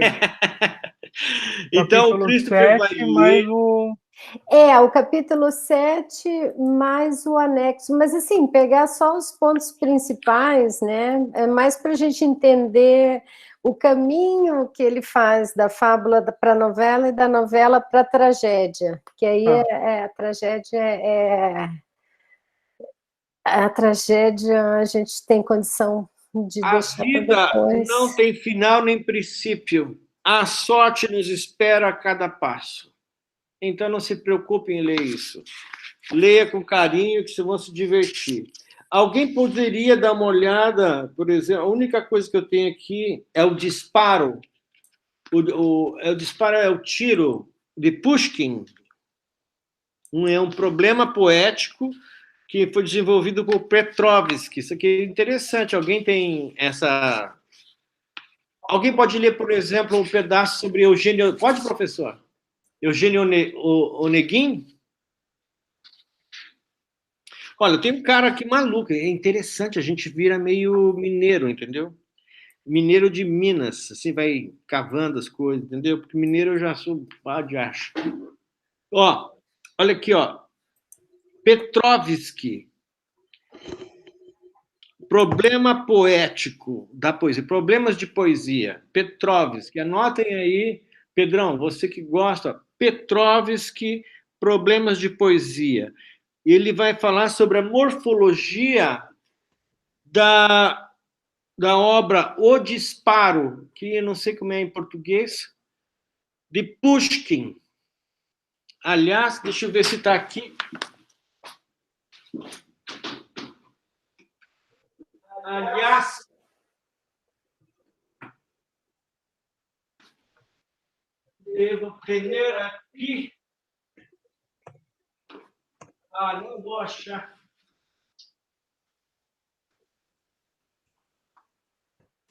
Então, o Christopher vai ler... o capítulo 7 mais o anexo. Mas, assim, pegar só os pontos principais, né? É mais para a gente entender o caminho que ele faz da fábula para a novela e da novela para a tragédia. Que aí a tragédia a tragédia a gente tem condição de deixar para depois. A vida não tem final nem princípio. A sorte nos espera a cada passo. Então, não se preocupem em ler isso. Leia com carinho, que vocês vão se divertir. Alguém poderia dar uma olhada, por exemplo, a única coisa que eu tenho aqui é o disparo. O disparo é o tiro, de Pushkin. É um problema poético que foi desenvolvido por Petrovsky. Isso aqui é interessante. Alguém tem essa... Alguém pode ler, por exemplo, um pedaço sobre Eugênio... Pode, professor? Eugênio Onegin? Olha, tem um cara aqui maluco. É interessante, a gente vira meio mineiro, entendeu? Mineiro de Minas. Assim, vai cavando as coisas, entendeu? Porque mineiro eu já sou de acho. Ó, olha aqui, ó. Petrovsky. Problema poético da poesia, problemas de poesia. Petrovsky, anotem aí, Pedrão, você que gosta, Petrovsky, problemas de poesia. Ele vai falar sobre a morfologia da obra O Disparo, que eu não sei como é em português, de Pushkin. Aliás, deixa eu ver se está aqui. Aliás, devo ter aqui. Não vou achar.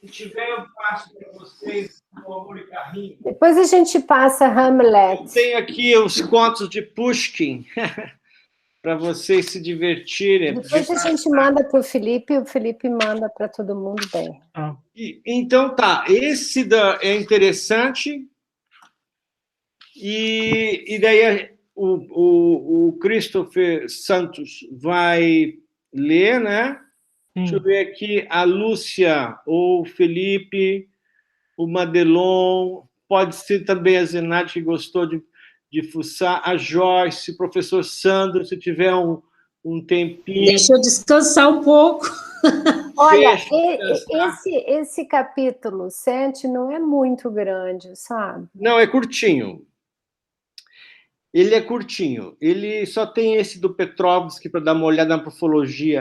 Se tiver, eu passo para vocês o Amor e Carrinho. Depois a gente passa Hamlet. Eu tenho aqui os contos de Pushkin, para vocês se divertirem. Depois a gente manda para o Felipe e o Felipe manda para todo mundo bem. Então tá, esse é interessante. E daí o Christopher Santos vai ler, né? Deixa eu ver aqui, a Lúcia, ou o Felipe, o Madelon, pode ser também a Zenate, que gostou de fuçar, a Joyce, o professor Sandro, se tiver um tempinho. Deixa eu descansar um pouco. Olha, esse capítulo 7 não é muito grande, sabe? Não, é curtinho. Ele é curtinho. Ele só tem esse do Petrovski para dar uma olhada na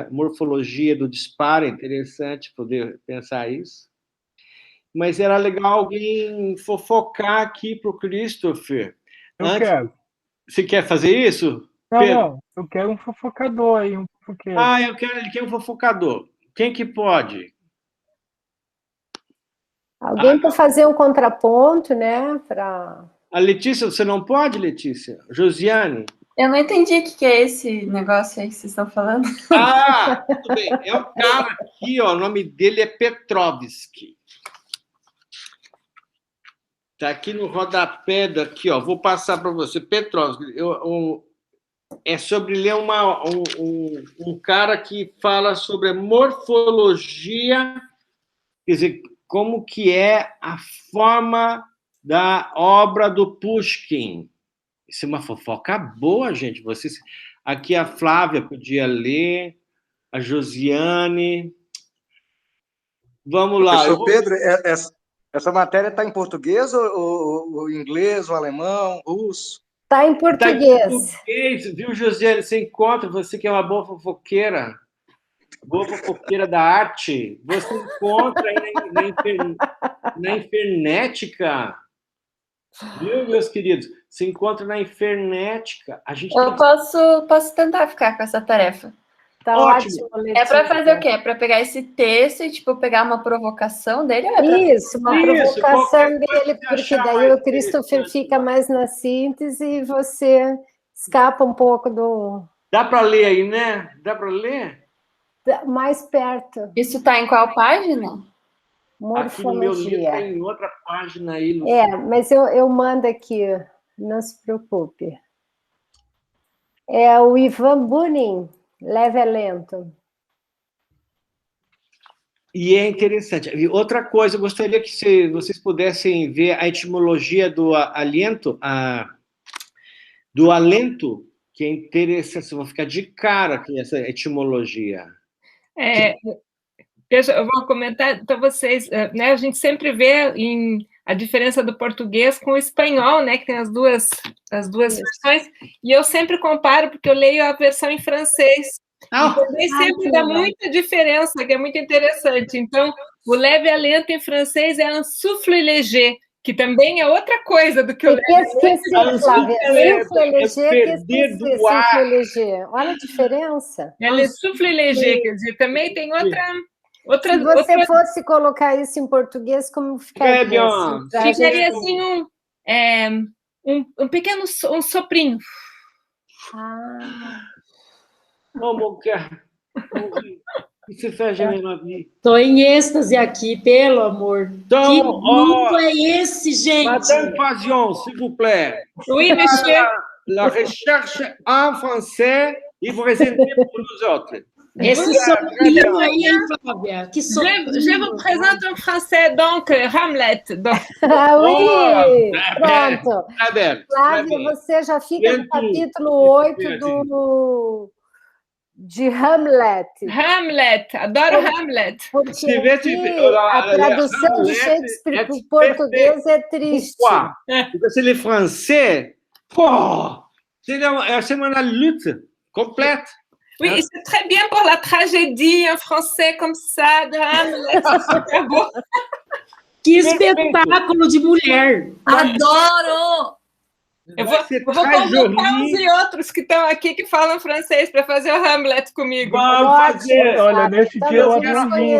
morfologia do disparo. É interessante poder pensar isso. Mas era legal alguém fofocar aqui para o Christopher. Eu quero. Você quer fazer isso? Não, Pedro? não. Eu quero um fofocador aí, um fofoqueiro. Ele quer um fofocador. Quem que pode? Alguém para fazer um contraponto, né? A Letícia, você não pode, Letícia? Josiane? Eu não entendi o que é esse negócio aí que vocês estão falando. Tudo bem. É um cara aqui, ó, o nome dele é Petrovski. Está aqui no rodapé daqui, ó. Vou passar para você. Petrovski. É sobre ler um cara que fala sobre a morfologia, quer dizer, como que é a forma da obra do Pushkin. Isso é uma fofoca boa, gente. Aqui a Flávia podia ler, a Josiane. Vamos lá. Professor Pedro, essa matéria está em português ou inglês, ou alemão, russo? Está em português. Tá em português, viu, Josiane? Você encontra, você que é uma boa fofoqueira da arte, você encontra aí na Infernética. Viu, meus queridos? Se encontra na Infernética. Eu posso tentar ficar com essa tarefa. Tá ótimo. É para fazer o quê? É para pegar esse texto e, tipo, pegar uma provocação dele? Isso, uma provocação dele, porque daí o Christopher fica mais na síntese e você escapa um pouco do... Dá para ler aí, né? Dá para ler? Mais perto. Isso está em qual página? Morfologia. Aqui no meu livro tem outra página aí. Mas eu mando aqui, não se preocupe. É o Ivan Bunin, Leve é Lento. E é interessante. Outra coisa, eu gostaria que vocês pudessem ver a etimologia do alento, que é interessante. Eu vou ficar de cara com essa etimologia. Eu vou comentar para vocês, né? A gente sempre vê a diferença do português com o espanhol, né? Que tem as duas versões, e eu sempre comparo, porque eu leio a versão em francês. E também sempre dá muita diferença, que é muito interessante. Então, o leve a lento em francês é un souffle léger, que também é outra coisa do que o leve a lento. Olha a diferença. Ela é souffle léger, quer dizer, também tem outra... Se você fosse colocar isso em português, como ficaria? Ficaria assim um pequeno soprinho. Como que você faz a mesma vida? Estou em êxtase aqui, pelo amor. Então, que mundo é esse, gente? Madame Pasion, s'il vous plaît. Oui, monsieur. La recherche en français et vous présentez pour nous autres. Esse soprinho aí, hein, Flávia? Que soprinho. Je vous présente en français, donc, Hamlet. Oui! Pronto. Flávia, você já fica no capítulo 8 de Hamlet. Hamlet, adoro Hamlet. Porque a tradução de Shakespeare para o português é triste. Porque se ele é francês, c'est uma lutte complète. Oui, c'est très bien pour la tragédie en français comme ça, de Hamlet, c'est super beau. Que espetáculo de mulher! Adoro! Eu vou convocar uns e outros que estão aqui que falam francês para fazer o Hamlet comigo. Olha, nesse dia eu aprendi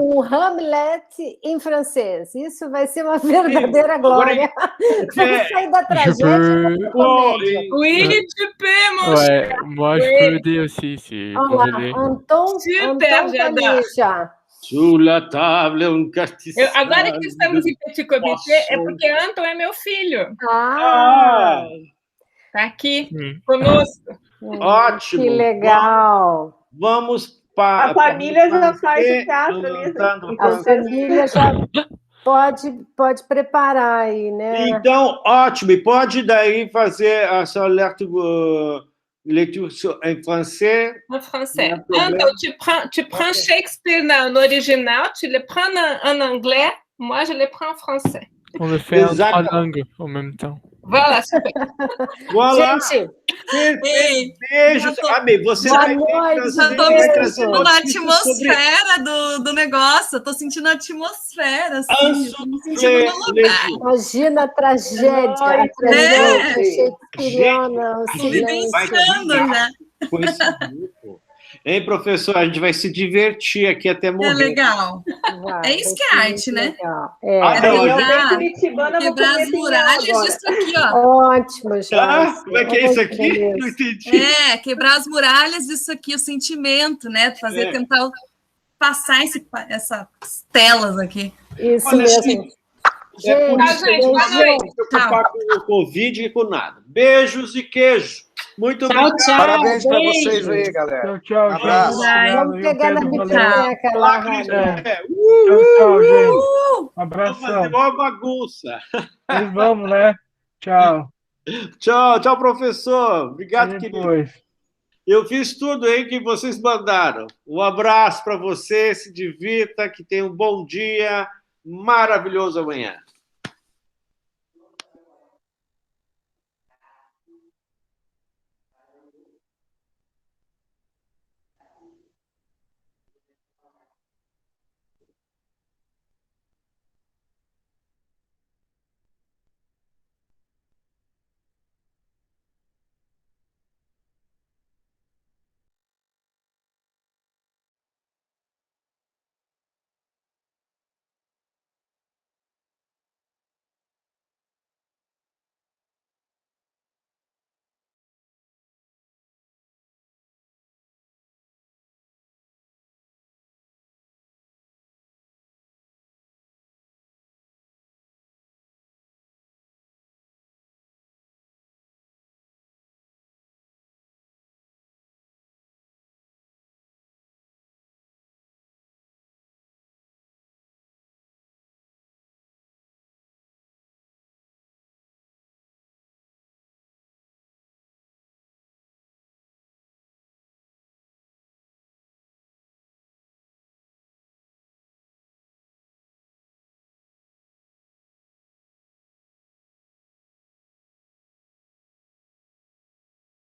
um Hamlet em francês. Isso vai ser uma verdadeira glória. Vamos sair da tragédia para a comédia. Oui, tu peux, mon cher. Moi, je peux aider aussi, si vous Olha voulez. lá, Anton Camija. Sur la table, um castiçado. Agora que estamos em Petit Comité, é porque Anton é meu filho. Está aqui conosco. Ótimo. Que legal. Vamos para... A família já faz o teatro ali. A família já pode preparar aí, né? Então, ótimo. E pode daí fazer a sua leitura em francês? En français. Anton, tu prends Shakespeare no original, tu le prends en anglais, moi je le prends en français. On le fait en 3 langues en même temps. Voilà, super. Voilà. Gente, Beijos. Amei. Você vai Eu tô me sentindo na atmosfera do negócio. Eu tô sentindo a atmosfera, assim. Tô me sentindo no lugar. Imagina a tragédia. A tragédia shakespeariana. Tô vivenciando já. Com esse grupo. Hein, professor? A gente vai se divertir aqui até morrer. É legal. É isso que é arte, né? Quebrar as muralhas disso aqui, ó. Ótimo, já. Como é que é isso aqui? Não entendi. Quebrar as muralhas disso aqui, o sentimento, né? Tentar passar essas telas aqui. Isso mesmo. Gente, boa noite. Não se preocupar com o Covid e com nada. Beijos e queijo. Muito obrigado. Tchau. Parabéns para vocês aí, galera. Tchau. Abraço. Vamos pegar na biblioteca lá. Tchau, gente. Abração. Vamos fazer uma bagunça. Nós vamos, né? Tchau. Tchau, professor. Obrigado, querido. Eu fiz tudo aí que vocês mandaram. Um abraço para você, se divirta, que tenha um bom dia, maravilhoso amanhã.